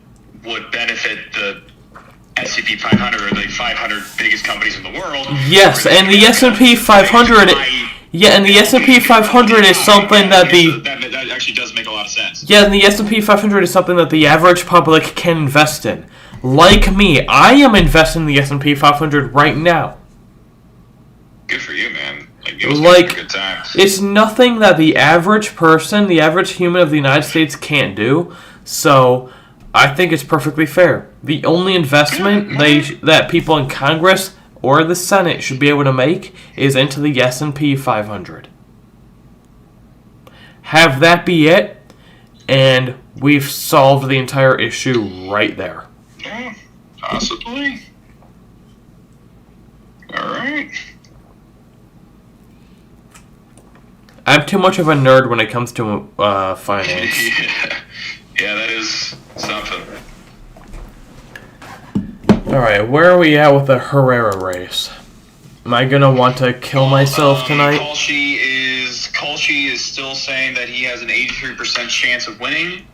would benefit the S&P 500 or the 500 biggest companies in the world. Yes, and the S&P 500. Yeah, and the S&P 500 is something that that actually does make a lot of sense. Yeah, and the S&P 500 is something that the average public can invest in. Like me, I am investing in the S&P 500 right now. Good for you, man. It was a good time. It's nothing that the average person, the average human of the United States can't do. So I think it's perfectly fair. The only investment that people in Congress or the Senate should be able to make is into the S&P 500. Have that be it, and we've solved the entire issue right there. Yeah, possibly. All right. I'm too much of a nerd when it comes to finance. Yeah, that is something. Alright, where are we at with the Herrera race? Am I gonna want to kill myself tonight? Kolschi is still saying that he has an 83% chance of winning.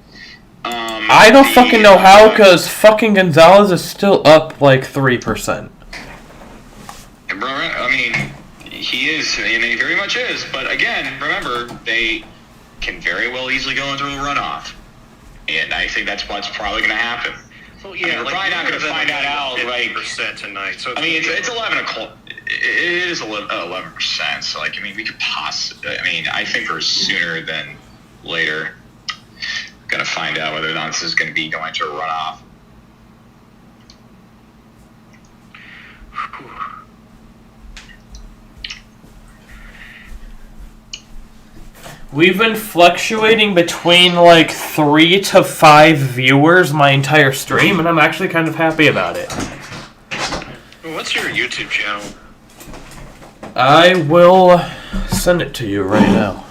I don't fucking know how, because fucking Gonzales is still up 3%. I mean, he is, and he very much is, but again, remember, they can very well easily go into a runoff. And I think that's what's probably going to happen. Well, yeah, we're probably not going to find that out 50% tonight. So it's 11 o'clock. It is 11%. So we could possibly. I think we're sooner than later going to find out whether or not this is going to be going to a runoff. We've been fluctuating between 3 to 5 viewers my entire stream, and I'm actually kind of happy about it. What's your YouTube channel? I will send it to you right now.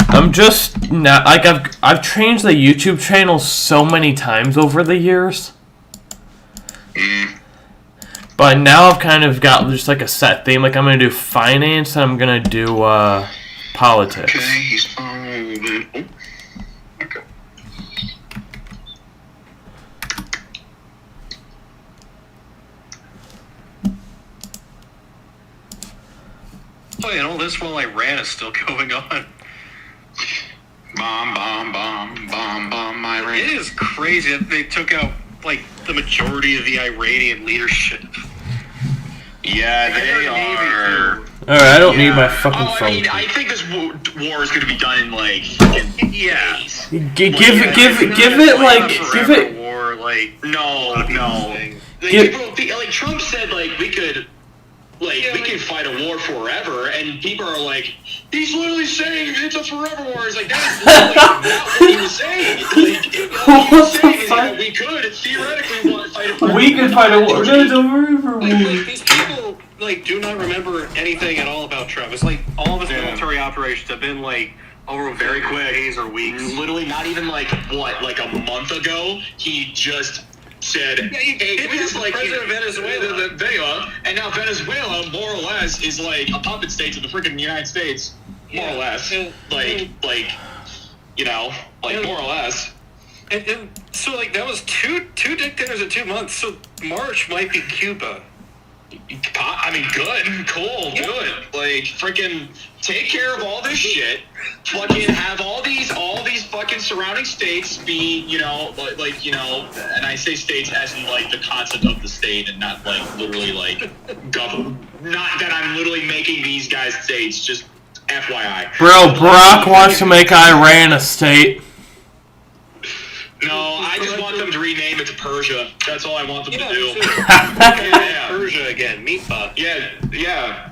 I'm just not I've changed the YouTube channel so many times over the years. But now I've kind of got just a set theme. I'm going to do finance and I'm going to do politics. Okay, he's fine. Okay. Oh, and all this while Iran is still going on. Bomb, Iran. It is crazy that they took out like the majority of the Iranian leadership. Yeah, they are. Alright, I don't need my fucking phone. I mean, I think this war is going to be done in like days. Give it war, like no. Like Trump said, like we could fight a war forever, and people are like, he's literally saying it's a forever war. It's like that's literally not what he was saying. Like, all he was saying is that we could theoretically fight a forever war. We could fight a war. There's a forever war. Like, these people do not remember anything at all about Trump. It's like all of his military operations have been like over very quick days or weeks. Literally, not even like a month ago, he just said, hey, we just like president of Venezuela, and now Venezuela, more or less, is like a puppet state to the freaking United States, more or less, more or less. And so that was two dictators in 2 months. So March might be Cuba. I mean, good, cool, good. Like, freaking take care of all this shit. Fucking have all these fucking surrounding states be, and I say states as in like the concept of the state and not like literally like government. Not that I'm literally making these guys states. Just FYI. Bro, Brock wants to make Iran a state. No, I just want them to rename it to Persia. That's all I want them to do. Persia again, Mipa. Yeah.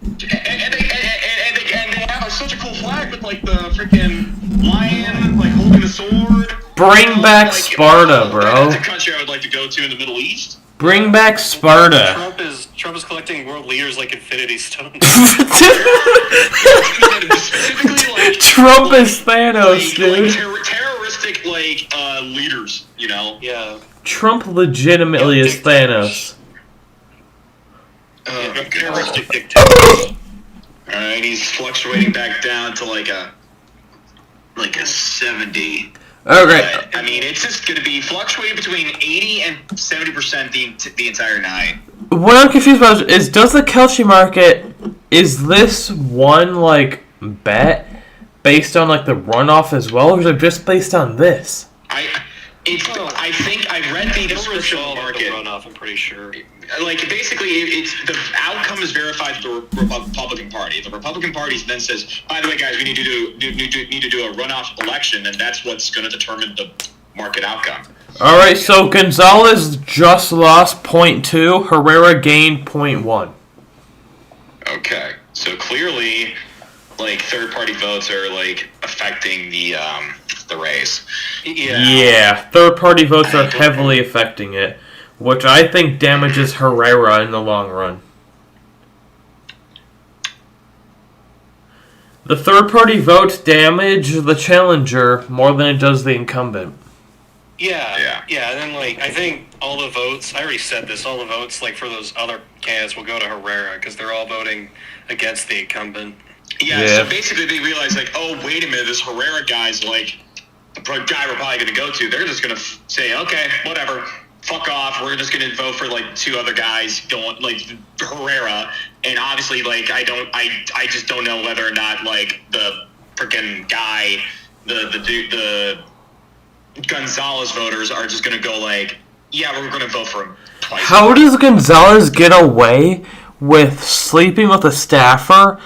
And they have such a cool flag with like the freaking lion, like holding a sword. Bring back Sparta, bro. That's a country I would like to go to in the Middle East. Bring back Sparta. Trump is collecting world leaders like Infinity Stones. Trump is Thanos, dude. Terroristic leaders, Yeah. Trump legitimately is Thanos. Terroristic dictator. Alright, he's fluctuating back down to like a 70. Okay. But, I mean, it's just going to be fluctuating between 80 and 70% the entire night. What I'm confused about is, does the Kelce market, is this one, bet based on, the runoff as well, or is it just based on this? I think I read the description of the market. Runoff, I'm pretty sure. Basically, it's the outcome is verified to the Republican Party. The Republican Party then says, by the way, guys, we need to do a runoff election, and that's what's going to determine the market outcome. All right, so Gonzales just lost 0.2, Herrera gained 0.1. Okay, so clearly, third-party votes are affecting the race. Yeah, third-party votes are heavily affecting it, which I think damages Herrera in the long run. The third-party votes damage the challenger more than it does the incumbent. Yeah, and then, I think all the votes, I already said this, all the votes, for those other candidates will go to Herrera, because they're all voting against the incumbent. Yeah, so basically they realize, oh, wait a minute, this Herrera guy's, the guy we're probably going to go to. They're just going to say, okay, whatever, fuck off, we're just going to vote for, two other guys going, Herrera, and obviously, I just don't know whether or not, the freaking guy, the Gonzales voters are just going to go, yeah, we're going to vote for him twice. How does Gonzales get away with sleeping with a staffer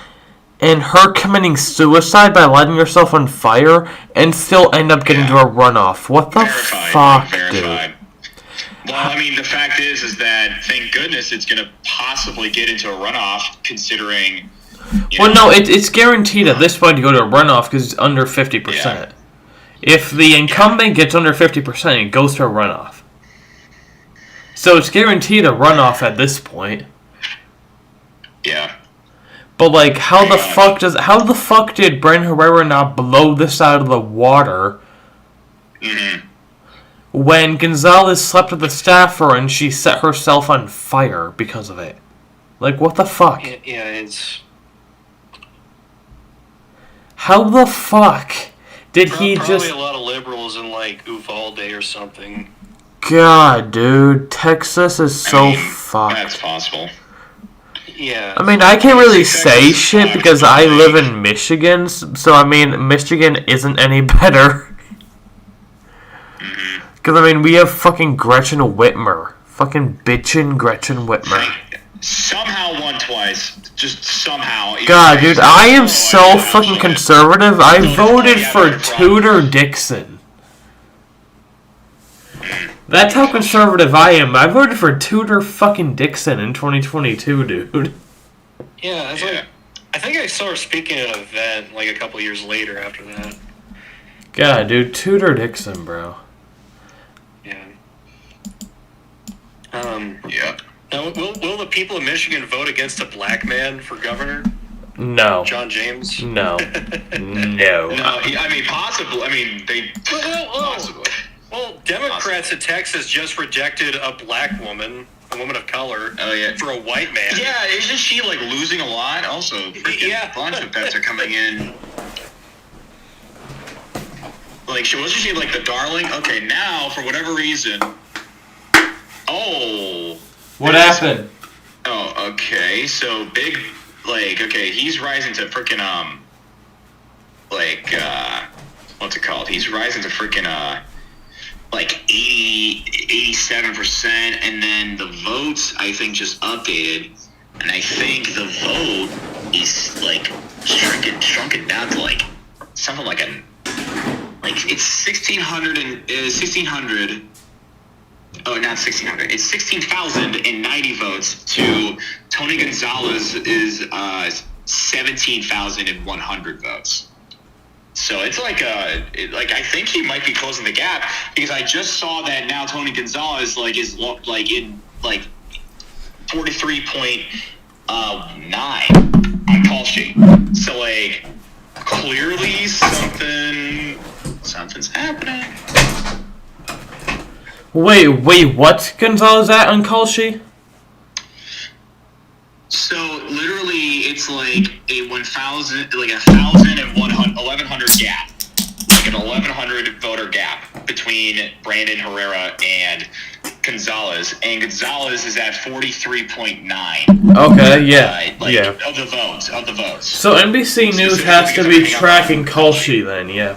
and her committing suicide by lighting herself on fire and still end up getting to a runoff? What the fuck, dude? Well, I mean, the fact is that, thank goodness, it's going to possibly get into a runoff, considering... No, it's guaranteed at this point to go to a runoff because it's under 50%. Yeah. If the incumbent gets under 50%, it goes to a runoff. So it's guaranteed a runoff at this point. Yeah. But, how the fuck did Brent Herrera not blow this out of the water when Gonzales slept with the staffer and she set herself on fire because of it? What the fuck? Yeah, it's... How the fuck did he just... Probably a lot of liberals in, Uvalde or something. God, dude. Texas is so fucked. That's possible. Yeah. I mean, I can't really say shit because I live in Michigan, so, Michigan isn't any better. Because, I mean, we have fucking Gretchen Whitmer. Fucking bitchin' Gretchen Whitmer. Somehow won twice. Just somehow. God, dude, I am so fucking conservative. I voted for Tudor Dixon. That's how conservative I am. I voted for Tudor fucking Dixon in 2022, dude. Yeah, it's like, I think I saw her speaking at an event like a couple years later after that. God, dude, Tudor Dixon, bro. Yeah. Yeah. Now, will the people of Michigan vote against a black man for governor? No. John James? No. No. I mean, possibly. I mean, they possibly. Well, Democrats in Texas just rejected a black woman, a woman of color, for a white man. Yeah, isn't she, like, losing a lot? Also, freaking a bunch of vets are coming in. Like, wasn't she, like, the darling? Okay, now, for whatever reason... Oh... What happened? Oh, okay, so big... Like, okay, he's rising to freaking, what's it called? He's rising to freaking, like 87%, and then the votes, I think, just updated, and I think the vote is, like, shrunken down to, like, something like it's 1,600, oh, not 1,600, it's 16,090 votes to Tony Gonzales is 17,100 votes. So it's like I think he might be closing the gap, because I just saw that now Tony Gonzales is in 43.9 on call sheet. So like clearly something's happening. Wait, what Gonzales at on call sheet? So literally, it's like a 1,100 gap, like an 1,100 voter gap between Brandon Herrera and Gonzales, and Gonzales is at 43.9. Okay, yeah, of the votes. So NBC News has to be tracking call sheet then, yeah.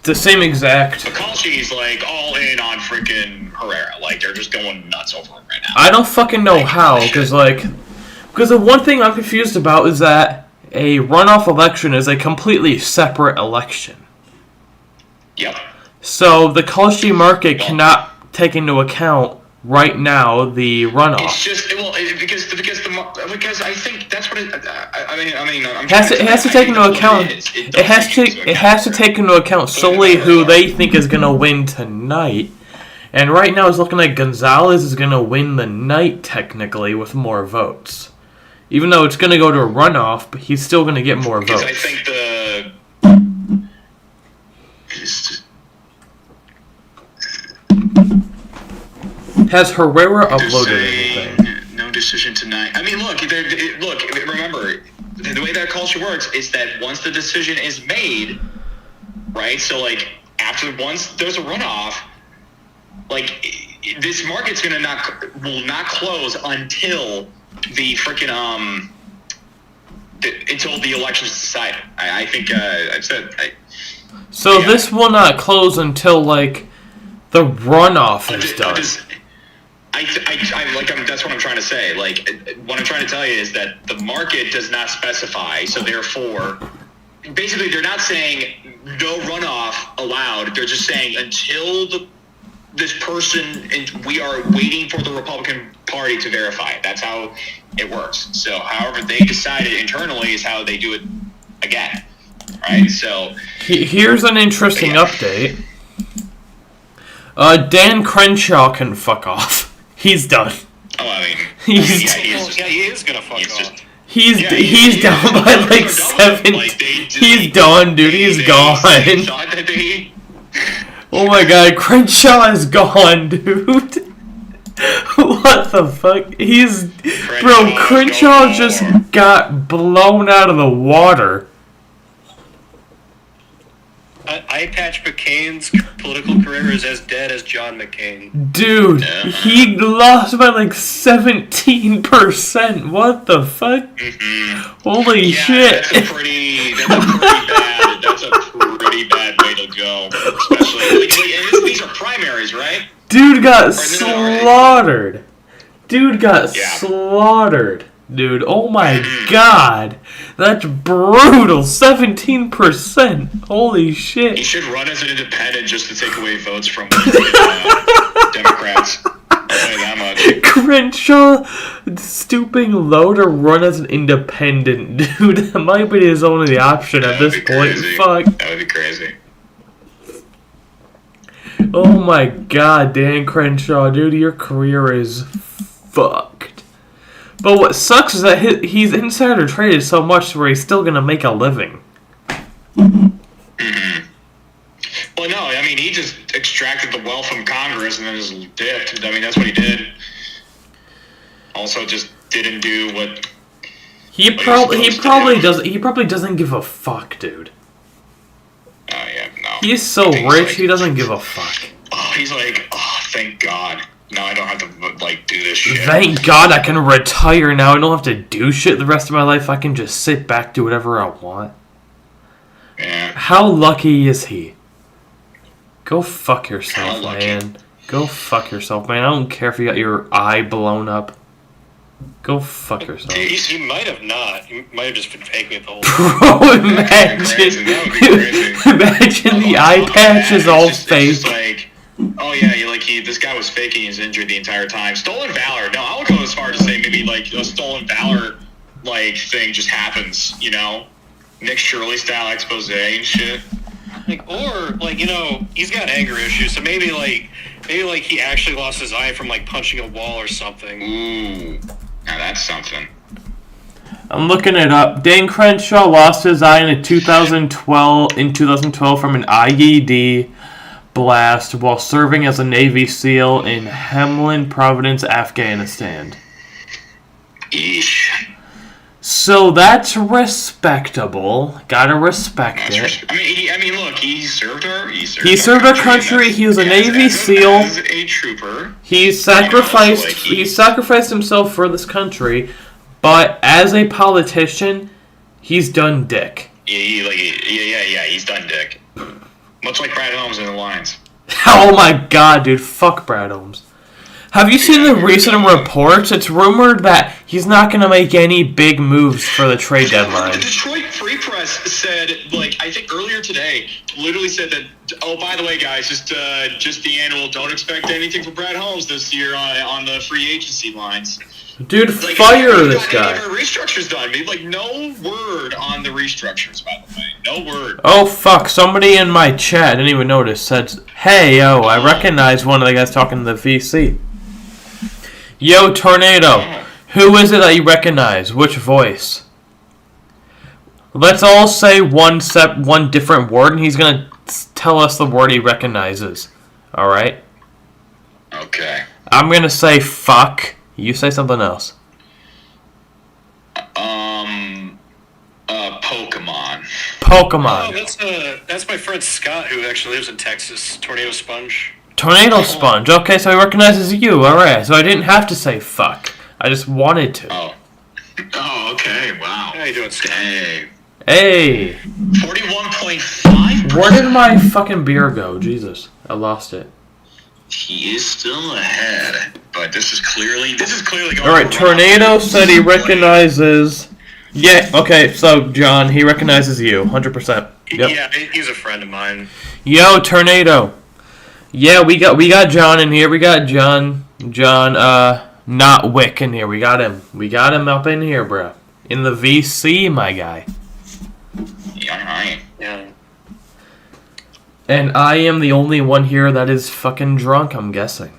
The same exact. The call sheet is like all in on freaking Herrera. Like they're just going nuts over him right now. I don't fucking know how, because the one thing I'm confused about is that a runoff election is a completely separate election. Yep. So the call sheet market cannot take into account right now the runoff. It's just because I think that's what it. It has to take into account. It has to take into account solely who they think is going to win tonight. And right now it's looking like Gonzales is going to win the night technically with more votes. Even though it's going to go to a runoff, but he's still going to get more votes. I think Has Herrera uploaded anything? No decision tonight. I mean, look. Remember, the way that culture works is that once the decision is made, right? So, like, once there's a runoff, like, this market's will not close until the freaking until the election's decided. I think I've said. So this will not close until like the runoff is done. That's what I'm trying to say. Like, what I'm trying to tell you is that the market does not specify, so therefore, basically, they're not saying no runoff allowed. They're just saying until this person, and we are waiting for the Republican Party to verify it. That's how it works. So, however they decided internally is how they do it again. Right? So, here's an interesting update. Dan Crenshaw can fuck off. He's done. Oh, I mean, he is gonna fuck off. He's down by like 7. He's done, dude. He's gone. Oh my god, Crenshaw is gone, dude. What the fuck? Crenshaw just got blown out of the water. Eye Patch McCain's political career is as dead as John McCain. Dude, he lost by like 17%. What the fuck? Mm-hmm. Holy shit. That's a pretty bad pretty bad way to go. Especially, and these are primaries, right? Dude got slaughtered. Dude got slaughtered. Dude, oh my god. That's brutal. 17%. Holy shit. He should run as an independent just to take away votes from Democrats. I'll tell you that much. Crenshaw stooping low to run as an independent. Dude, that might be his only option at this point. Fuck. That would be crazy. Oh my god, Dan Crenshaw, dude, your career is fucked. But what sucks is that he's insider traded so much where he's still gonna make a living. Mm-hmm. Well, no, I mean, he just extracted the wealth from Congress and then just dipped. I mean, that's what he did. Also, just didn't do what he probably doesn't give a fuck, dude. Yeah, no. He's so rich, he doesn't give a fuck. Oh, he's like, oh, thank God. Now I don't have to, like, do this shit. Thank God I can retire now. I don't have to do shit the rest of my life. I can just sit back, do whatever I want. Yeah. How lucky is he? Go fuck yourself, man. Go fuck yourself, man. I don't care if you got your eye blown up. Go fuck yourself. He might have not. He might have just been faking it the whole time. Bro, imagine the eye patch is all fake. Just like, oh yeah, this guy was faking his injury the entire time. Stolen valor. No, I would go as far as to say maybe like a stolen valor thing just happens. You know, Nick Shirley style expose and shit. Or he's got anger issues, so maybe he actually lost his eye from punching a wall or something. Ooh, now that's something. I'm looking it up. Dan Crenshaw lost his eye in 2012 from an IED blast while serving as a Navy SEAL in Helmand Province, Afghanistan. Eesh. So that's respectable. Gotta respect it. I mean, look, he served our country. He was a Navy SEAL. As a trooper. He sacrificed. He sacrificed himself for this country, but as a politician, he's done dick. Yeah. He's done dick. Much like Brad Holmes in the Lions. Oh my god, dude! Fuck Brad Holmes. Have you seen the recent reports? It's rumored that he's not going to make any big moves for the trade deadline. The Detroit Free Press said, I think earlier today, literally said that, oh, by the way, guys, just the annual, don't expect anything from Brad Holmes this year on the free agency lines. Dude, fire this guy. Restructures done. No word on the restructures, by the way. No word. Oh, fuck. Somebody in my chat, didn't even notice, said, hey, yo, I recognize one of the guys talking to the VC. Yo, Tornado, who is it that you recognize? Which voice? Let's all say one different word, and he's going to tell us the word he recognizes. Alright? Okay. I'm going to say fuck. You say something else. Pokemon. Oh, that's my friend Scott, who actually lives in Texas. Tornado Sponge. Tornado Sponge. Okay, so he recognizes you. Alright, so I didn't have to say fuck. I just wanted to. Oh, okay. Wow. How you doing, Scott? Hey. 41.5%. Where did my fucking beer go? Jesus, I lost it. He is still ahead, but this is clearly going. Alright, Tornado said he recognizes... Yeah, okay, so, John, he recognizes you, 100%. Yep. Yeah, he's a friend of mine. Yo, Tornado. Yeah, we got John in here. We got John, not Wick in here. We got him. We got him up in here, bro. In the VC, my guy. Yeah. And I am the only one here that is fucking drunk, I'm guessing.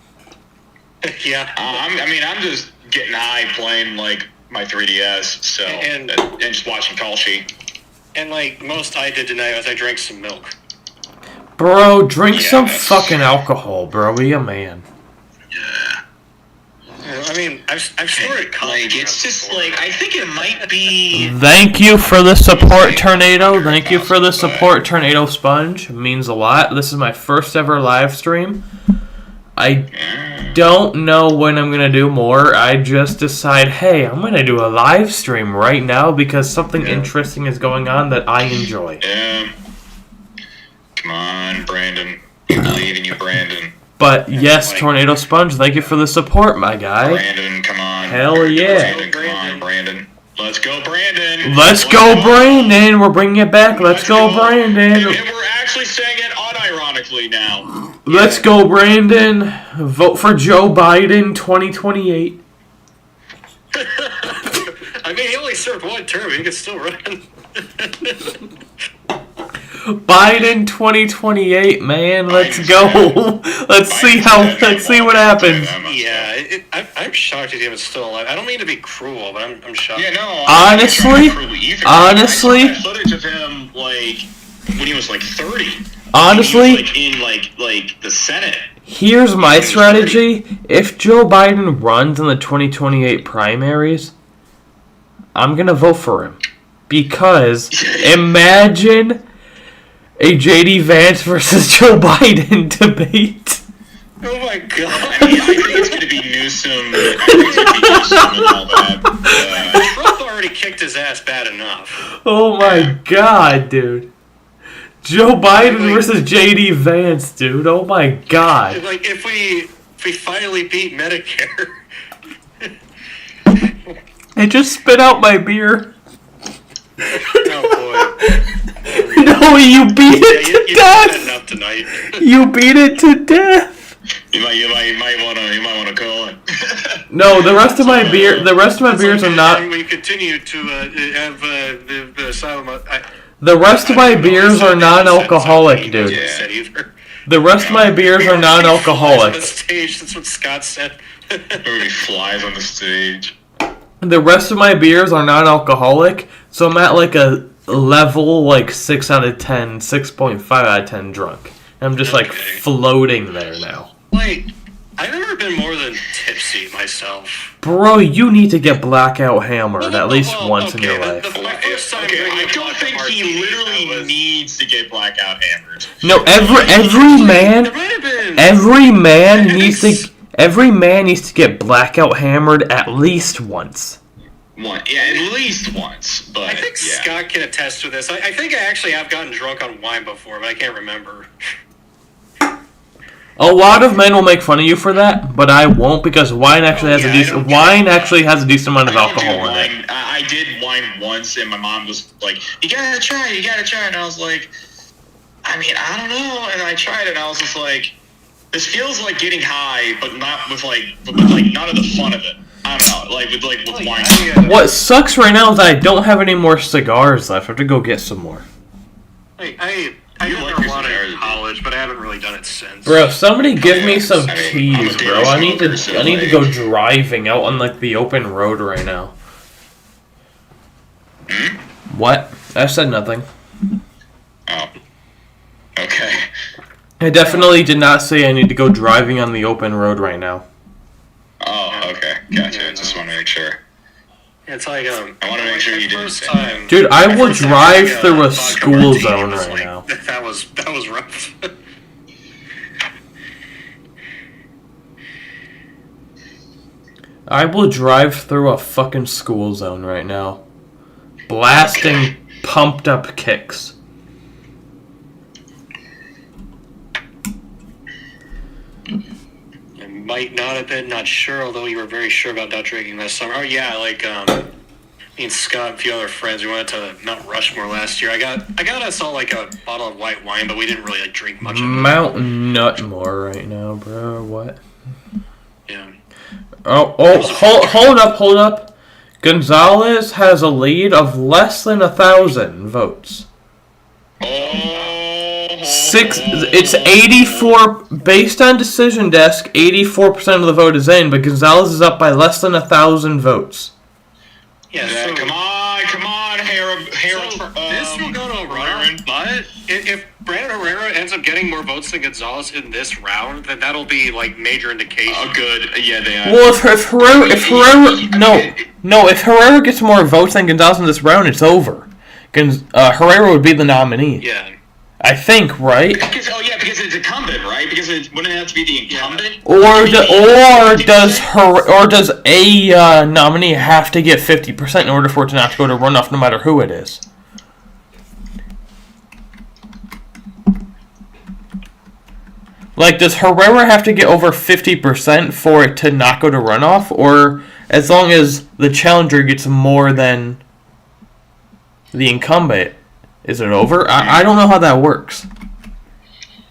Yeah. I'm just getting high playing, my 3DS, so... And just watching Call Sheet. And, most I did tonight was I drank some milk. Bro, drink some fucking alcohol, bro. Be a man. Yeah. I've snorted coffee. It's just I think it might be. Thank you for the support, Tornado. Thank you for the support, Tornado Sponge. It means a lot. This is my first ever live stream. I don't know when I'm gonna do more. I just decide, hey, I'm gonna do a live stream right now because something interesting is going on that I enjoy. Come on, Brandon. I believe in you, Brandon. But yes, Tornado Sponge, thank you for the support, my guy. Brandon, come on. Hell yeah. Brandon, come on, Brandon. Let's go, Brandon. Let's go, Brandon. We're bringing it back. Let's go, Brandon. And we're actually saying it unironically now. Let's go, Brandon. Vote for Joe Biden 2028. I mean, he only served one term. He can still run. Biden 2028, man. Let's go. Let's see what happens. Yeah, I'm shocked he's even still alive. I don't mean to be cruel, but I'm shocked. Yeah, no. Honestly, I saw footage of him like when he was like 30. Honestly, he was, like in the Senate. Here's my strategy. If Joe Biden runs in the 2028 primaries, I'm gonna vote for him because imagine a J.D. Vance versus Joe Biden debate. Oh my god! I think it's going to be Newsom. I think it's going to be Newsom and all that. Trump already kicked his ass bad enough. Oh my god, dude! Joe Biden versus J.D. Vance, dude. Oh my god! Like if we finally beat Medicare. I just spit out my beer. Oh boy. No, you beat it to death. Enough tonight. You beat it to death. You might want to call it. No, the rest of my beers are not. We continue to have the asylum. The rest of my beers are non-alcoholic, dude. Yeah. The rest of my beers are non-alcoholic. On the stage, that's what Scott said. Everybody flies on the stage. The rest of my beers are non-alcoholic, so I'm at like a level like 6 out of 10, 6.5 out of 10 drunk. I'm just like floating there now. Like, I've never been more than tipsy myself. Bro, you need to get blackout hammered at least once in your life. I don't think he literally needs to get blackout hammered. No, every man needs to get blackout hammered at least once. At least once. But I think Scott can attest to this. I think I actually have gotten drunk on wine before, but I can't remember. A lot of men will make fun of you for that, but I won't because wine actually has a decent amount of alcohol in it. I did wine once, and my mom was like, "You gotta try," and I was like, "I mean, I don't know," and I tried it, and I was just like, "This feels like getting high, but not with not of the fun of it." I don't know, with wine. What sucks right now is I don't have any more cigars left. I have to go get some more. I did marijuana in college, but I haven't really done it since. Bro, somebody give me some keys, bro. I need to go driving out on like the open road right now. What? I said nothing. Oh. Okay. I definitely did not say I need to go driving on the open road right now. Oh, okay. Gotcha. I just want to make sure. It's like, I want to make sure you didn't say that. Dude, I will drive through a school zone right now. That was rough. I will drive through a fucking school zone right now. Blasting pumped up kicks. Might not have been, not sure, although you were very sure about not drinking last summer. Oh yeah, me and Scott and a few other friends, we went to Mount Rushmore last year. I got us all like a bottle of white wine, but we didn't really drink much of it. Mount Nutmore right now, bro. What? Yeah. Hold up. Gonzales has a lead of less than 1,000 votes. It's 84 based on Decision Desk. 84% of the vote is in, but Gonzales is up by less than 1,000 votes. Yeah, so, come on, Herrera. This will go to a runner, but if Brandon Herrera ends up getting more votes than Gonzales in this round, then that'll be like major indication. Oh, good. Yeah, they are. Well, if Herrera gets more votes than Gonzales in this round, it's over. Herrera would be the nominee. Yeah. I think, right? Because it's incumbent, right? Because wouldn't it have to be the incumbent? Or does a nominee have to get 50% in order for it to not to go to runoff, no matter who it is? Like, does Herrera have to get over 50% for it to not go to runoff? Or as long as the challenger gets more than the incumbent, is it over? I don't know how that works.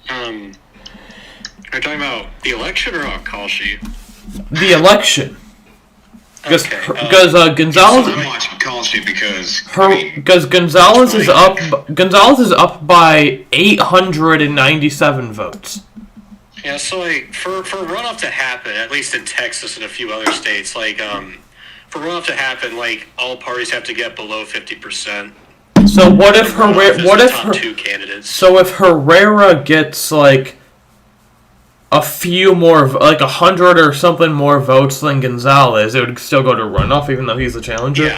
Are you talking about the election or a call sheet? The election. Because Gonzales. I'm watching call sheet because Gonzales is up. Gonzales is up by 897 votes. Yeah, so like for runoff to happen, at least in Texas and a few other states, like for runoff to happen, like all parties have to get below 50%. So what if two candidates? So if Herrera gets like a few more, like 100 or something more votes than Gonzales, it would still go to runoff, even though he's the challenger.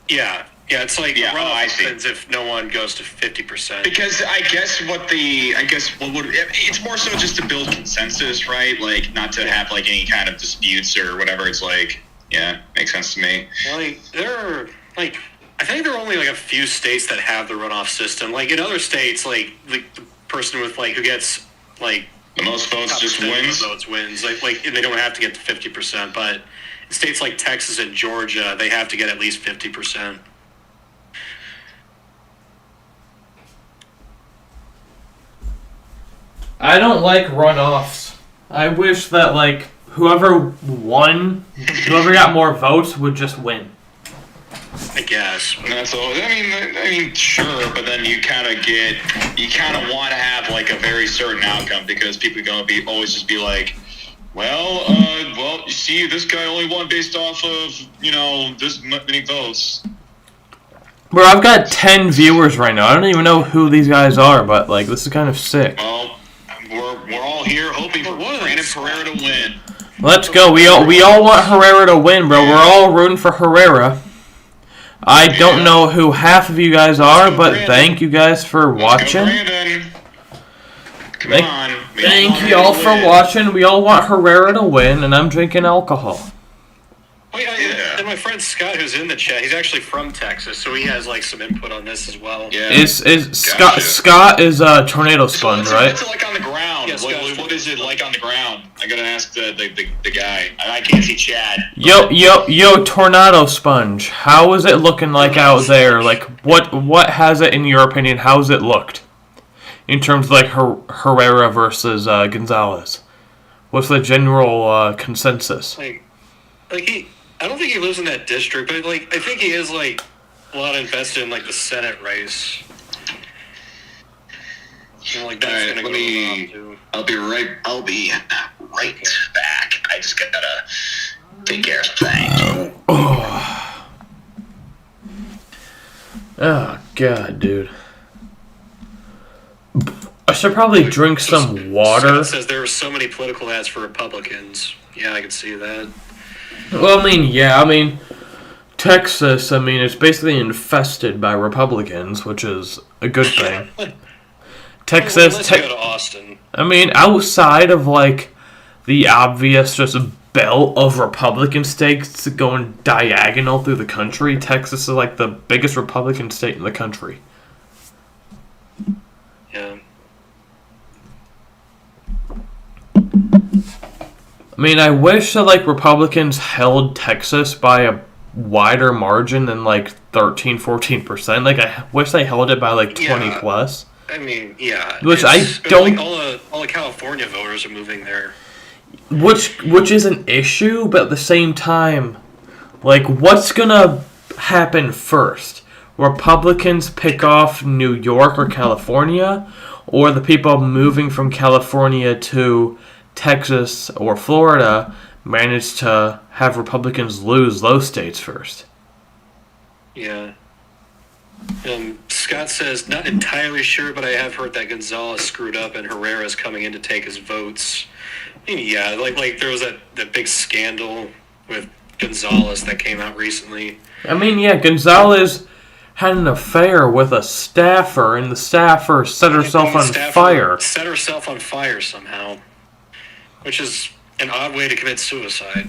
Yeah. It's like runoff happens if no one goes to 50%. Because it's more so just to build consensus, right? Like not to have like any kind of disputes or whatever. It's like, yeah, makes sense to me. Like I think there are only like a few states that have the runoff system. Like in other states, like the person with like who gets like the most votes just wins. Like and they don't have to get to 50%. But in states like Texas and Georgia, they have to get at least 50%. I don't like runoffs. I wish that like whoever got more votes would just win. I guess. That's all. I mean, sure, but then you kind of want to have like a very certain outcome because people are going to always just be like, well, you see, this guy only won based off of this many votes. Bro, I've got 10 viewers right now. I don't even know who these guys are, but like this is kind of sick. Well, we're all here hoping for Brandon Herrera to win. Let's go. We all want Herrera to win, bro. We're all rooting for Herrera. I don't know who half of you guys are, but thank you guys for watching. Thank you all for watching. We all want Herrera to win, and I'm drinking alcohol. Oh, yeah. And my friend Scott, who's in the chat, he's actually from Texas, so he has like some input on this as well. Yeah. Scott is a tornado sponge, right? What's it like on the ground? Yeah, what is it like on the ground? I gotta ask the guy. I can't see Chad. Yo, tornado sponge. How is it looking like out there? Like, what has it, in your opinion, how's it looked? In terms of like Herrera versus Gonzales. What's the general consensus? I don't think he lives in that district, but like I think he is like a lot invested in like the Senate race. Like that's gonna go too. I'll be right back. I just gotta take care of some things. Oh god, dude. I should probably drink some water. Scott says there were so many political ads for Republicans. Yeah, I can see that. Well, I mean, Texas, it's basically infested by Republicans, which is a good thing. Texas, let's go to Austin. Outside of, like, the obvious just belt of Republican states going diagonal through the country, Texas is, like, the biggest Republican state in the country. Yeah. I wish that, like, Republicans held Texas by a wider margin than, like, 13-14%. Like, I wish they held it by, like, 20 plus. Which I don't... Like all the California voters are moving there. Which is an issue, but at the same time, like, what's gonna happen first? Republicans pick off New York or California, or the people moving from California to Texas or Florida manage to have Republicans lose those states first? Yeah. Scott says, not entirely sure, but I have heard that Gonzales screwed up and Herrera's coming in to take his votes. Yeah, like there was that big scandal with Gonzales that came out recently. Gonzales had an affair with a staffer, and the staffer set herself on fire. Set herself on fire somehow. Which is an odd way to commit suicide.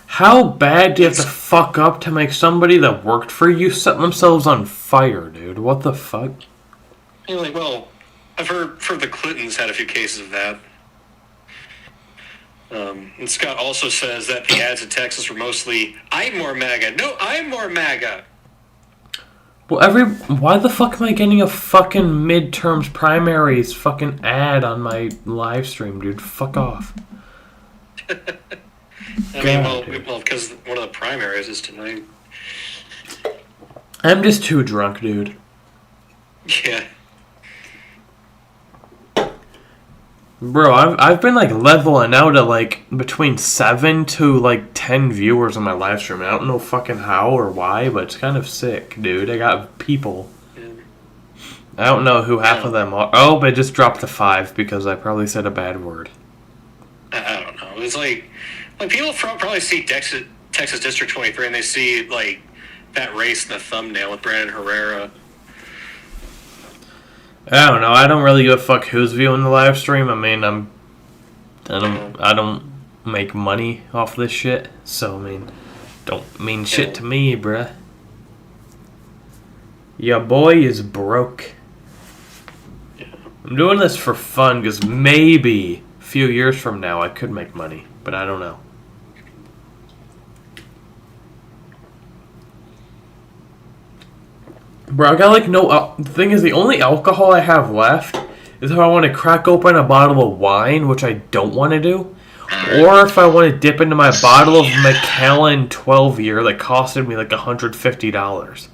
How bad do you have to fuck up to make somebody that worked for you set themselves on fire, dude? What the fuck? I've heard the Clintons had a few cases of that. And Scott also says that the ads in Texas were mostly, I'm more MAGA. No, I'm more MAGA. Well, why the fuck am I getting a fucking midterms primaries fucking ad on my live stream, dude? Fuck off. Well, because one of the primaries is tonight. I'm just too drunk, dude. Yeah. Bro, I've been like leveling out at like between 7 to like 10 viewers on my live stream. I don't know fucking how or why, but it's kind of sick, dude. I got people. Yeah. I don't know who half of them are. Oh, but it just dropped to 5 because I probably said a bad word. I don't know. It's like people probably see Texas District 23 and they see like that race in the thumbnail with Brandon Herrera. I don't know. I don't really give a fuck who's viewing the live stream. I mean, I don't make money off this shit, so I mean, don't mean shit to me, bruh. Your boy is broke. I'm doing this for fun because maybe a few years from now I could make money, but I don't know. Bro, I got like no... the thing is, the only alcohol I have left is if I want to crack open a bottle of wine, which I don't want to do, or if I want to dip into my bottle of Macallan 12-year that costed me like $150.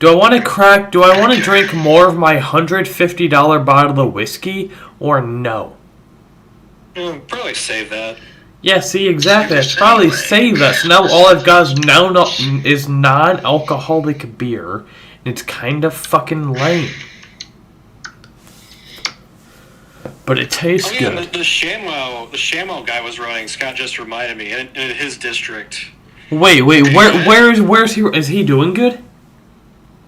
Do I want to drink more of my $150 bottle of whiskey, or no? Probably save that. Yeah, see, exactly. I'd probably save that. So now all I've got is non-alcoholic beer, and it's kind of fucking lame. But it tastes good. The ShamWow guy was running. Scott just reminded me in his district. Wait, where's he? Is he doing good?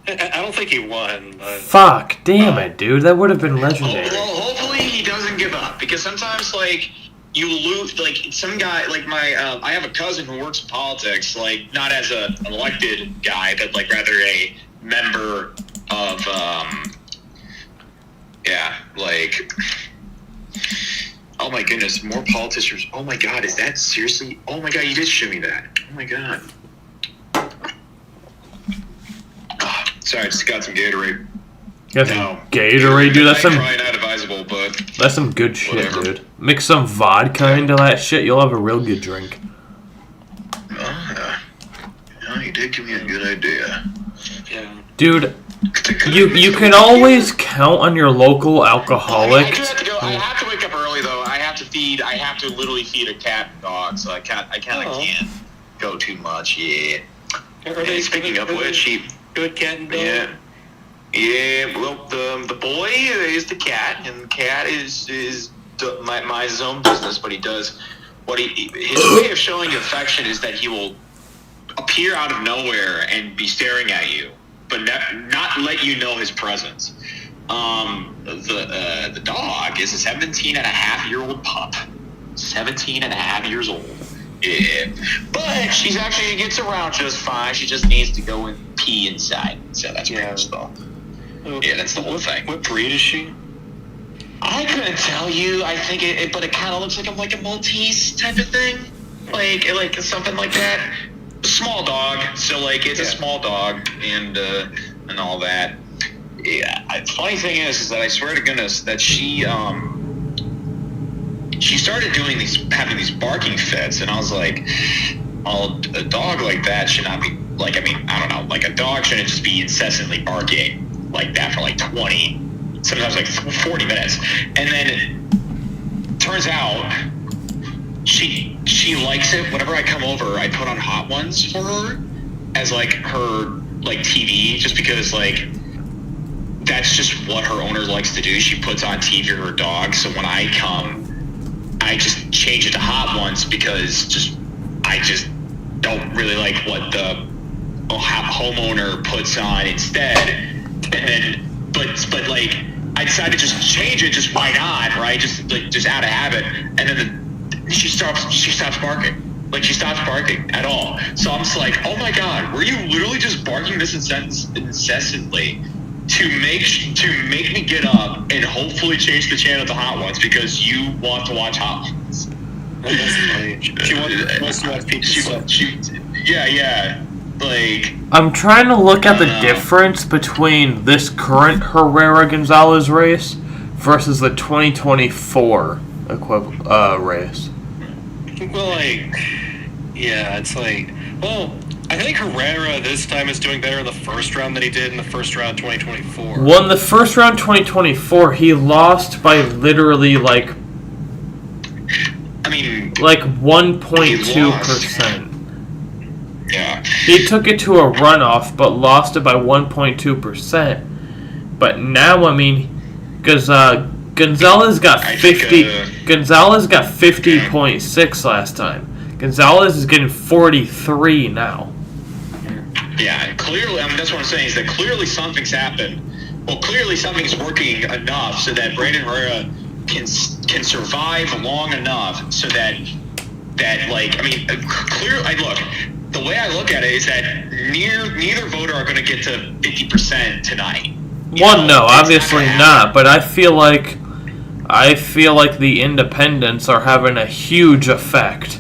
I don't think he won. But, fuck, damn it, dude. That would have been legendary. Well, hopefully he doesn't give up, because sometimes like you lose, like some guy, like I have a cousin who works in politics, like not as an elected guy, but like rather a member of, like, oh my goodness, more politicians. Oh my God, is that seriously? Oh my God, you did show me that. Oh my God. Oh, sorry, I just got some Gatorade. Got some Gatorade, dude. That's probably not advisable, but that's some good shit, whatever. Dude. Mix some vodka into that shit, you'll have a real good drink. Oh, you did give me a good idea. Yeah. Dude, you can always count on your local alcoholic. I have to wake up early though. I have to literally feed a cat and dog, so I can't go too much. Yeah. Speaking of which, good cat and dog. Yeah, well, the boy is the cat, and the cat is my own business. But he does his way of showing affection is that he will appear out of nowhere and be staring at you, but not let you know his presence. The dog is a 17-and-a-half-year-old pup. 17-and-a-half years old. Yeah, but she gets around just fine. She just needs to go and pee inside. So that's pretty much the. Yeah, that's the whole thing. What breed is she? I couldn't tell you. I think but it kind of looks like a Maltese type of thing, like something like that. Small dog, so like it's a small dog and all that. Yeah, funny thing is that I swear to goodness that she started having these barking fits, and I was like, oh, a dog like that should not be like. I mean, I don't know, like a dog shouldn't just be incessantly barking like that for like 20, sometimes like 40 minutes, and then it turns out she likes it. Whenever I come over, I put on Hot Ones for her as like her like TV, just because like that's just what her owner likes to do. She puts on TV for her dog. So when I come, I just change it to Hot Ones because I just don't really like what the homeowner puts on instead. And then, but like I decided to just change it. Just why not, right? Just out of habit. And then she stops barking. Like she stops barking at all. So I'm just like, oh my God, were you literally just barking this incessantly to make me get up and hopefully change the channel to Hot Ones because you want to watch Hot Ones. She wants to watch pizza. Yeah. Like, I'm trying to look at the difference between this current Herrera Gonzales race versus the 2024 race. Well, like, yeah, it's like, well, I think Herrera this time is doing better in the first round than he did in the first round 2024. Well, in the first round 2024, he lost by literally like 1.2%. Yeah. He took it to a runoff, but lost it by 1.2%. But now, I mean, because Gonzales got 50. Gonzales got 50.6 last time. Gonzales is getting 43 now. Yeah, clearly. I mean, that's what I'm saying is that clearly something's happened. Well, clearly something's working enough so that Brandon Herrera can survive long enough so that like, I mean, clearly, look. The way I look at it is that neither voter are going to get to 50% tonight. No, obviously not. But I feel like the independents are having a huge effect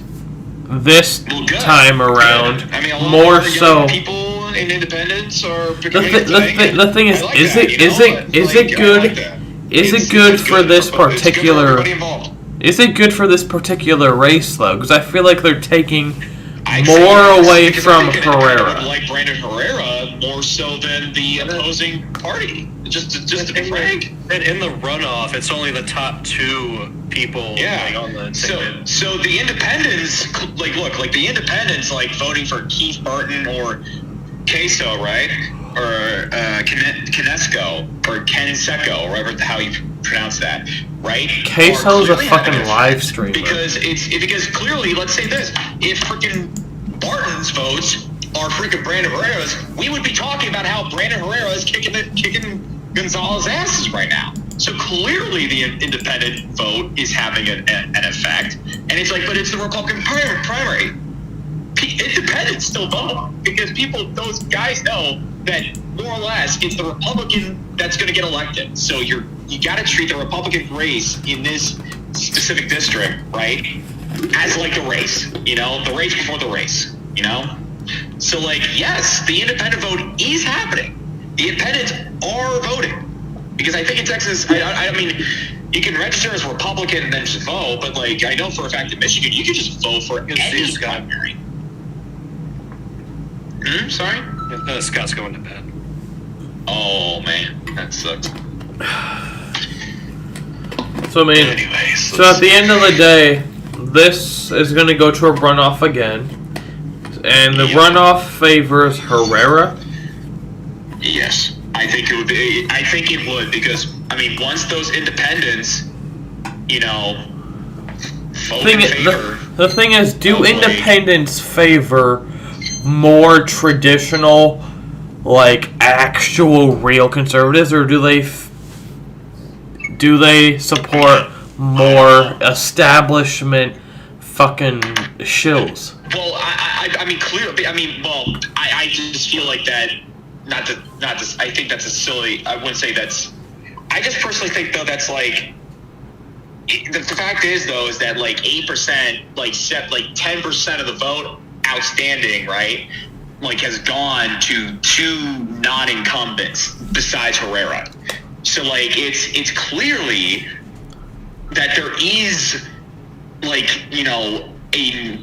this time around. I mean, a lot more of so. People in independents are becoming the thing is, is it good? Is it good for this particular? Is it good for this particular race though? Because I feel like they're taking more away from Herrera. Like Brandon Herrera more so than the opposing party. Just to be frank. And in the runoff, it's only the top two people. On the ticket. So the independents, the independents, like voting for Keith Burton or Queso, right? Or Canesco or Canesco, or whatever how you pronounce that, right? Queso's a fucking live streamer. Because clearly, let's say this: if freaking Barton's votes are freaking Brandon Herrera's, we would be talking about how Brandon Herrera is kicking Gonzales' asses right now. So clearly, the independent vote is having an effect, and it's like, but it's the Republican primary. Independents still vote because those guys know that more or less it's the Republican that's going to get elected. So you got to treat the Republican race in this specific district, right, as like the race, the race before the race, So like, yes, the independent vote is happening. The independents are voting because I think in Texas, I mean, you can register as Republican and then just vote, but like I know for a fact in Michigan, you can just vote for any primary. Sorry? Scott's going to bed. Oh, man. That sucks. So, I mean, anyways, so at the end of the day, this is going to go to a runoff again. And the runoff favors Herrera? Yes. I think it would because, I mean, once those independents, vote in favor... The thing is, do independents favor more traditional, like actual real conservatives, or do they support more establishment fucking shills? Well, I mean, clearly, I just feel like that. Not to. I think that's a silly. I wouldn't say that's. I just personally think though that's like. The fact is though is that like 8%, like 10% of the vote outstanding, right? Like has gone to two non-incumbents besides Herrera. So like it's clearly that there is like, a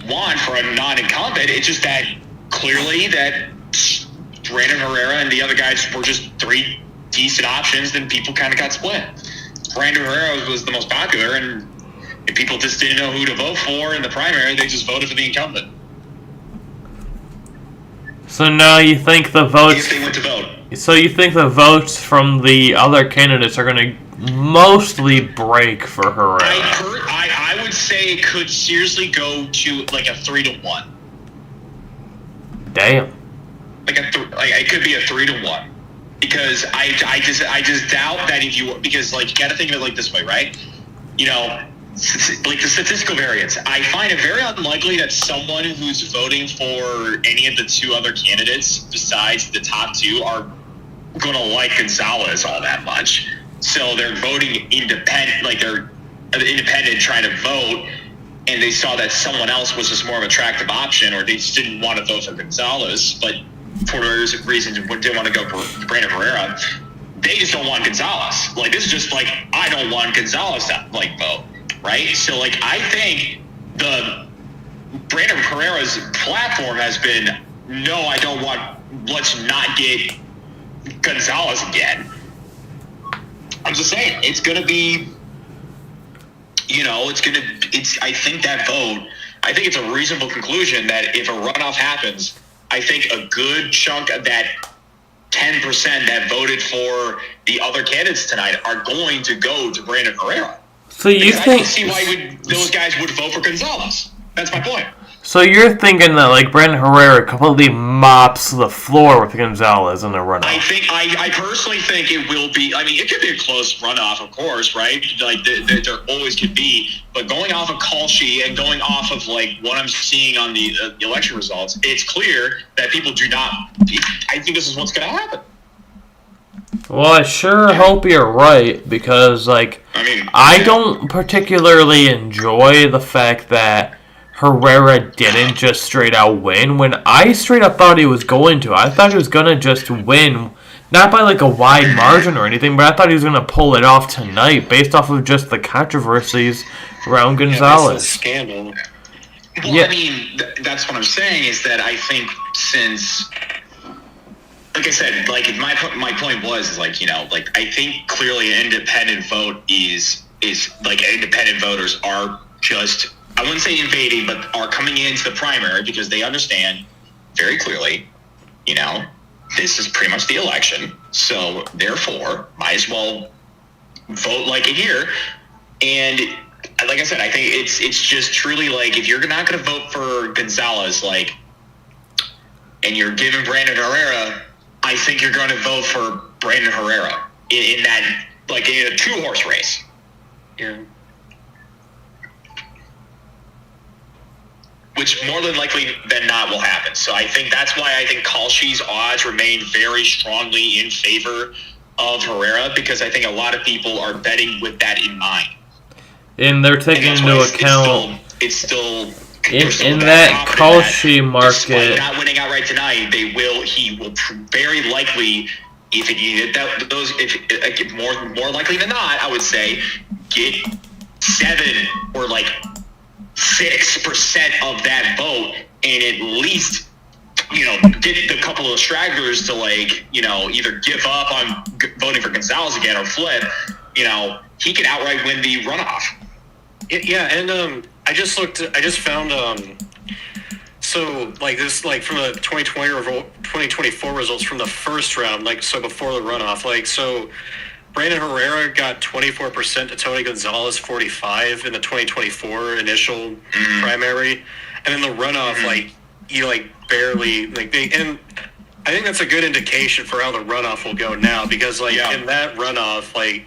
want for a non-incumbent. It's just that clearly that Brandon Herrera and the other guys were just three decent options, then people kind of got split. Brandon Herrera was the most popular, and if people just didn't know who to vote for in the primary, they just voted for the incumbent. So now you think the votes... If they went to vote. So you think the votes from the other candidates are going to mostly break for Herrera? I would say it could seriously go to like a 3-1. Damn. It could be a 3-1. Because I just doubt that because like you got to think of it like this way, right? Like the statistical variance. I find it very unlikely that someone who's voting for any of the two other candidates besides the top two are going to like Gonzales all that much. So they're voting independent, like they're independent trying to vote, and they saw that someone else was just more of an attractive option, or they just didn't want to vote for Gonzales, but for various reasons didn't want to go for Brandon Herrera. They just don't want Gonzales. Like, this is just like, I don't want Gonzales to, like, vote, right? So, like, I think the Brandon Herrera's platform has been, no, I don't want, let's not get Gonzales again. I'm just saying, it's going to be, you know, I think that vote, I think it's a reasonable conclusion that if a runoff happens, I think a good chunk of that 10% that voted for the other candidates tonight are going to go to Brandon Herrera. So you think... I don't see why those guys would vote for Gonzales. That's my point. So you're thinking that, like, Brandon Herrera completely mops the floor with Gonzales in the runoff? I personally think it will be. I mean, it could be a close runoff, of course, right? Like, there always could be. But going off of Kalshi and going off of, like, what I'm seeing on the election results, it's clear that people do not. I think this is what's going to happen. Well, I sure hope you're right, because, like, I don't particularly enjoy the fact that Herrera didn't just straight out win when I straight up thought he was going to. I thought he was going to just win, not by like a wide margin or anything, but I thought he was going to pull it off tonight based off of just the controversies around Gonzales. It's a scandal. Well, yeah. I mean, that's what I'm saying is that I think since, like I said, like my point was like, you know, like I think clearly an independent vote is like independent voters are just, I wouldn't say invading, but are coming into the primary because they understand very clearly, you know, this is pretty much the election. So therefore, might as well vote like it here. And like I said, I think it's just truly like, if you're not going to vote for Gonzales, like, and you're giving Brandon Herrera, I think you're going to vote for Brandon Herrera in that, like, in a 2-horse race. Yeah. Which more than likely than not will happen. So I think that's why I think Kalshi's odds remain very strongly in favor of Herrera, because I think a lot of people are betting with that in mind. And they're taking into account it's still in that Kalshi market. Despite not winning outright tonight, he will very likely, if more likely than not, I would say, get 7 or like 6% of that vote, and at least, you know, get a couple of stragglers to, like, you know, either give up on voting for Gonzales again or flip. You know, he could outright win the runoff. Yeah, and I just found so like this, like from the 2024 results from the first round, like, so before the runoff, like, so Brandon Herrera got 24% to Tony Gonzales 45% in the 2024 initial primary, and in the runoff, like, he like barely, like, and I think that's a good indication for how the runoff will go now, because like in that runoff, like,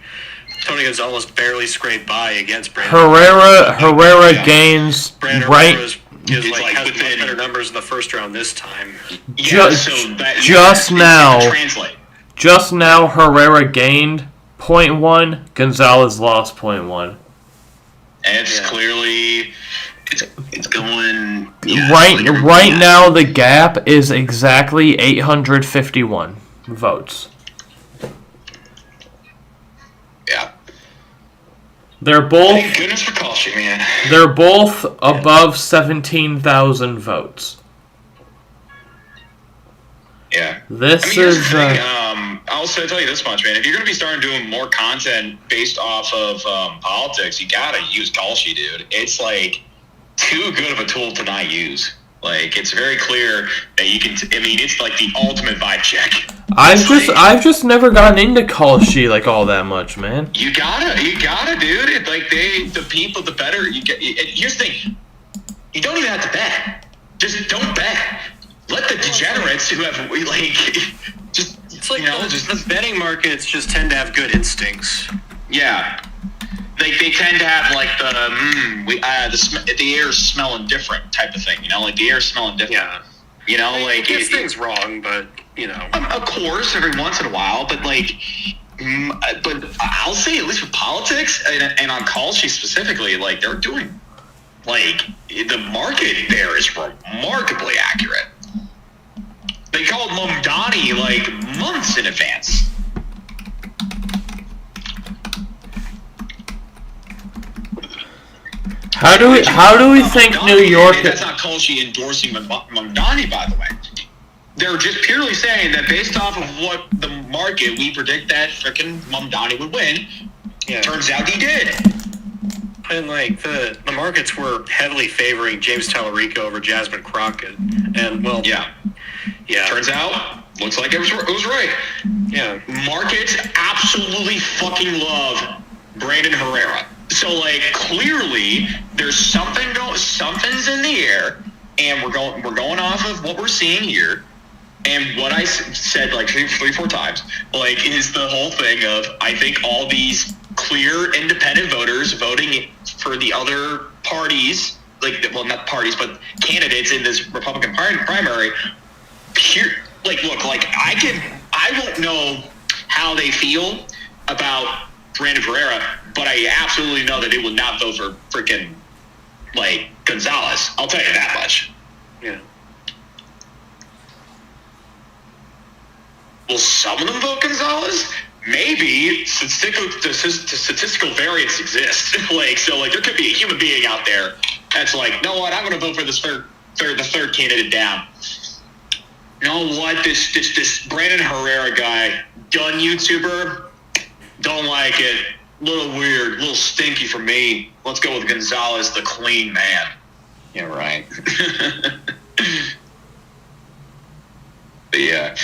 Tony Gonzales barely scraped by against Brandon Herrera gains Brandon right. Has much better numbers in the first round this time. Just now Herrera gained 0.1, Gonzales lost 0.1. And it's clearly it's going right now. The gap is exactly 851 votes. Yeah. They're both. Thank goodness for Kalshi, man. They're both above 17,000 votes. Yeah. This is. I'll tell you this much, man. If you're going to be starting doing more content based off of politics, you got to use Kalshi, dude. It's like too good of a tool to not use. Like, it's very clear that you can. It's like the ultimate vibe check. I've just never gotten into Kalshi like all that much, man. You gotta, dude. It, like, the better you get. Here's the thing: you don't even have to bet. Just don't bet. Let the degenerates who have just. It's like, the betting markets just tend to have good instincts. Yeah. They tend to have like the air's smelling different type of thing, you know, like the air's smelling different. Yeah. You know, like it gets things wrong, but Of course, every once in a while, but but I'll say at least with politics and on Call Sheet specifically, they're doing, the market there is remarkably accurate. They called Mamdani months in advance. How do we think New York? That's not Call Sheet endorsing Mamdani, by the way. They're just purely saying that based off of what the market, we predict that frickin' Mamdani would win. Yeah. Turns out he did. And the markets were heavily favoring James Tallarico over Jasmine Crockett. And yeah. Turns out, looks like it was right. Yeah. Markets absolutely fucking love Brandon Herrera. So clearly there's something's in the air, and we're going off of what we're seeing here. And what I said 3-4 times, is the whole thing of, I think all these clear independent voters voting for the other parties, not parties, but candidates in this Republican primary, I won't know how they feel about Brandon Herrera, but I absolutely know that they will not vote for freaking, Gonzales. I'll tell you that much. Yeah. Will some of them vote Gonzales? Maybe. Statistical variance exists. There could be a human being out there that's know what, I'm going to vote for the third candidate down. You know what, this Brandon Herrera guy, gun YouTuber, don't like it. Little weird, little stinky for me. Let's go with Gonzales, the clean man. Yeah, right. But yeah.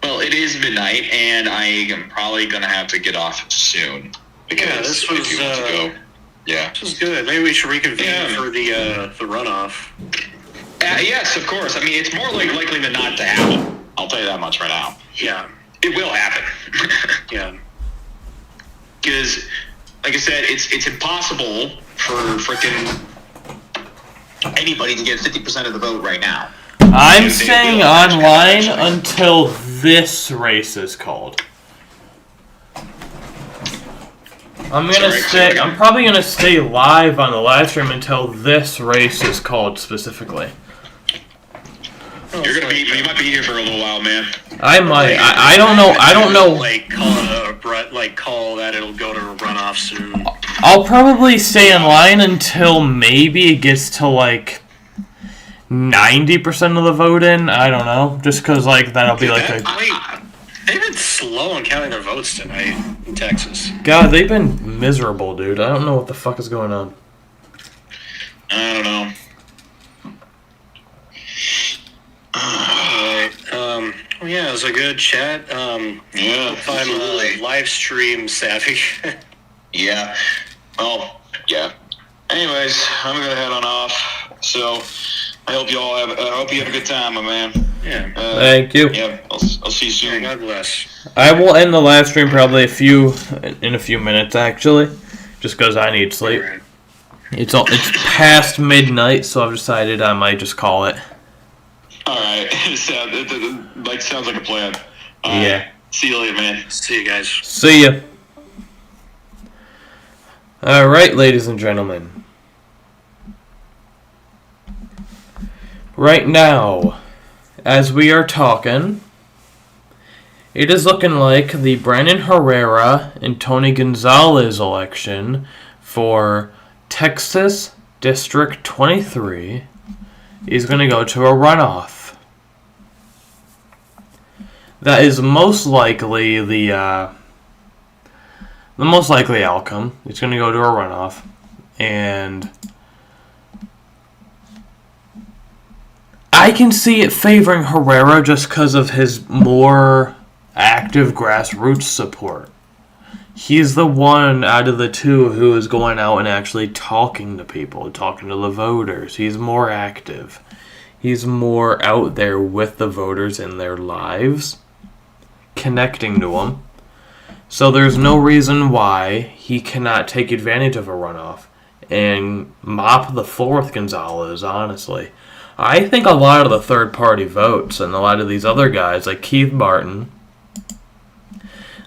Well, it is midnight, and I am probably going to have to get off soon. Because this was, if you want to go. Yeah. This was good. Maybe we should reconvene for the runoff. Yes, of course. I mean, it's more likely than not to happen. I'll tell you that much right now. Yeah. It will happen. Yeah. Because, like I said, it's impossible for frickin' anybody to get 50% of the vote right now. I'm staying online until this race is called. I'm probably gonna stay live on the live stream until this race is called specifically. You might be here for a little while, man. I might. I don't know. I don't know. Call that it'll go to a runoff soon. I'll probably stay in until maybe it gets to 90% of the vote in. I don't know. Just because that'll be they've been slow on counting their votes tonight in Texas. God, they've been miserable, dude. I don't know what the fuck is going on. I don't know. Alright. Yeah, it was a good chat. Yeah, I'm live stream savvy. Yeah. Oh, yeah. Anyways, I'm gonna head on off. So, I hope you have a good time, my man. Yeah. Thank you. Yeah, I'll see you soon. God bless. I will end the live stream probably in a few minutes, actually, just because I need sleep. Right. It's past midnight, so I've decided I might just call it. All right. Sounds like a plan. Yeah. See you later, man. See you guys. See ya. All right, ladies and gentlemen. Right now, as we are talking, it is looking like the Brandon Herrera and Tony Gonzales election for Texas District 23 is going to go to a runoff. That is most likely the most likely outcome. It's going to go to a runoff, and I can see it favoring Herrera just because of his more active grassroots support. He's the one out of the two who is going out and actually talking to people, talking to the voters. He's more active. He's more out there with the voters in their lives, connecting to them. So there's no reason why he cannot take advantage of a runoff and mop the floor with Gonzales, honestly. I think a lot of the third-party votes and a lot of these other guys, like Keith Martin,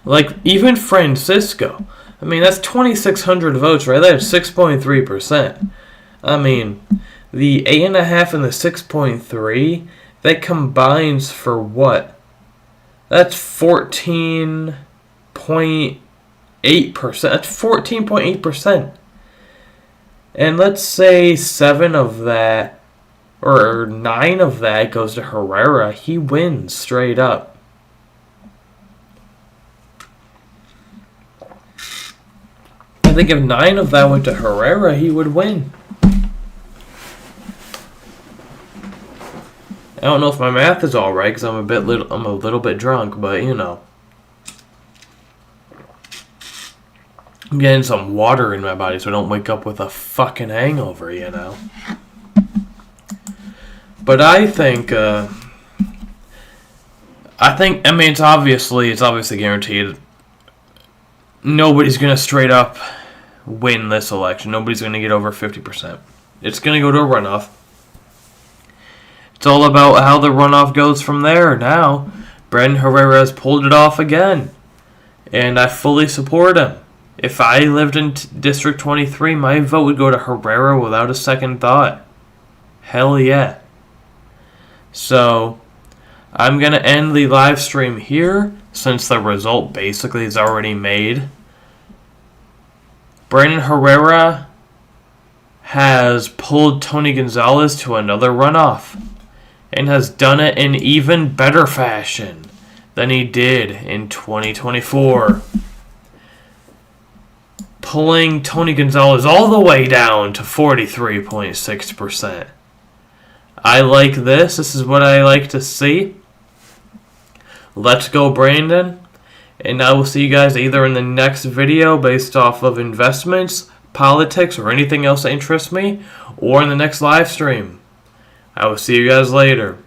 like even Francisco, I mean, that's 2,600 votes right there, 6.3%. I mean, the 8.5 and the 6.3, that combines for what? That's 14.8%. That's 14.8%. And let's say 7 of that, or 9 of that goes to Herrera. He wins straight up. I think if 9 of that went to Herrera, he would win. I don't know if my math is all right because I'm a little bit drunk, but you know, I'm getting some water in my body so I don't wake up with a fucking hangover, you know. But I mean, it's obviously guaranteed. Nobody's gonna straight up win this election. Nobody's gonna get over 50%. It's gonna go to a runoff. It's all about how the runoff goes from there. Now, Brandon Herrera has pulled it off again, and I fully support him. If I lived in District 23, my vote would go to Herrera without a second thought. Hell yeah. So, I'm going to end the live stream here, since the result basically is already made. Brandon Herrera has pulled Tony Gonzales to another runoff, and has done it in even better fashion than he did in 2024. Pulling Tony Gonzales all the way down to 43.6%. I like this. This is what I like to see. Let's go, Brandon. And I will see you guys either in the next video based off of investments, politics, or anything else that interests me, or in the next live stream. I will see you guys later.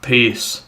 Peace.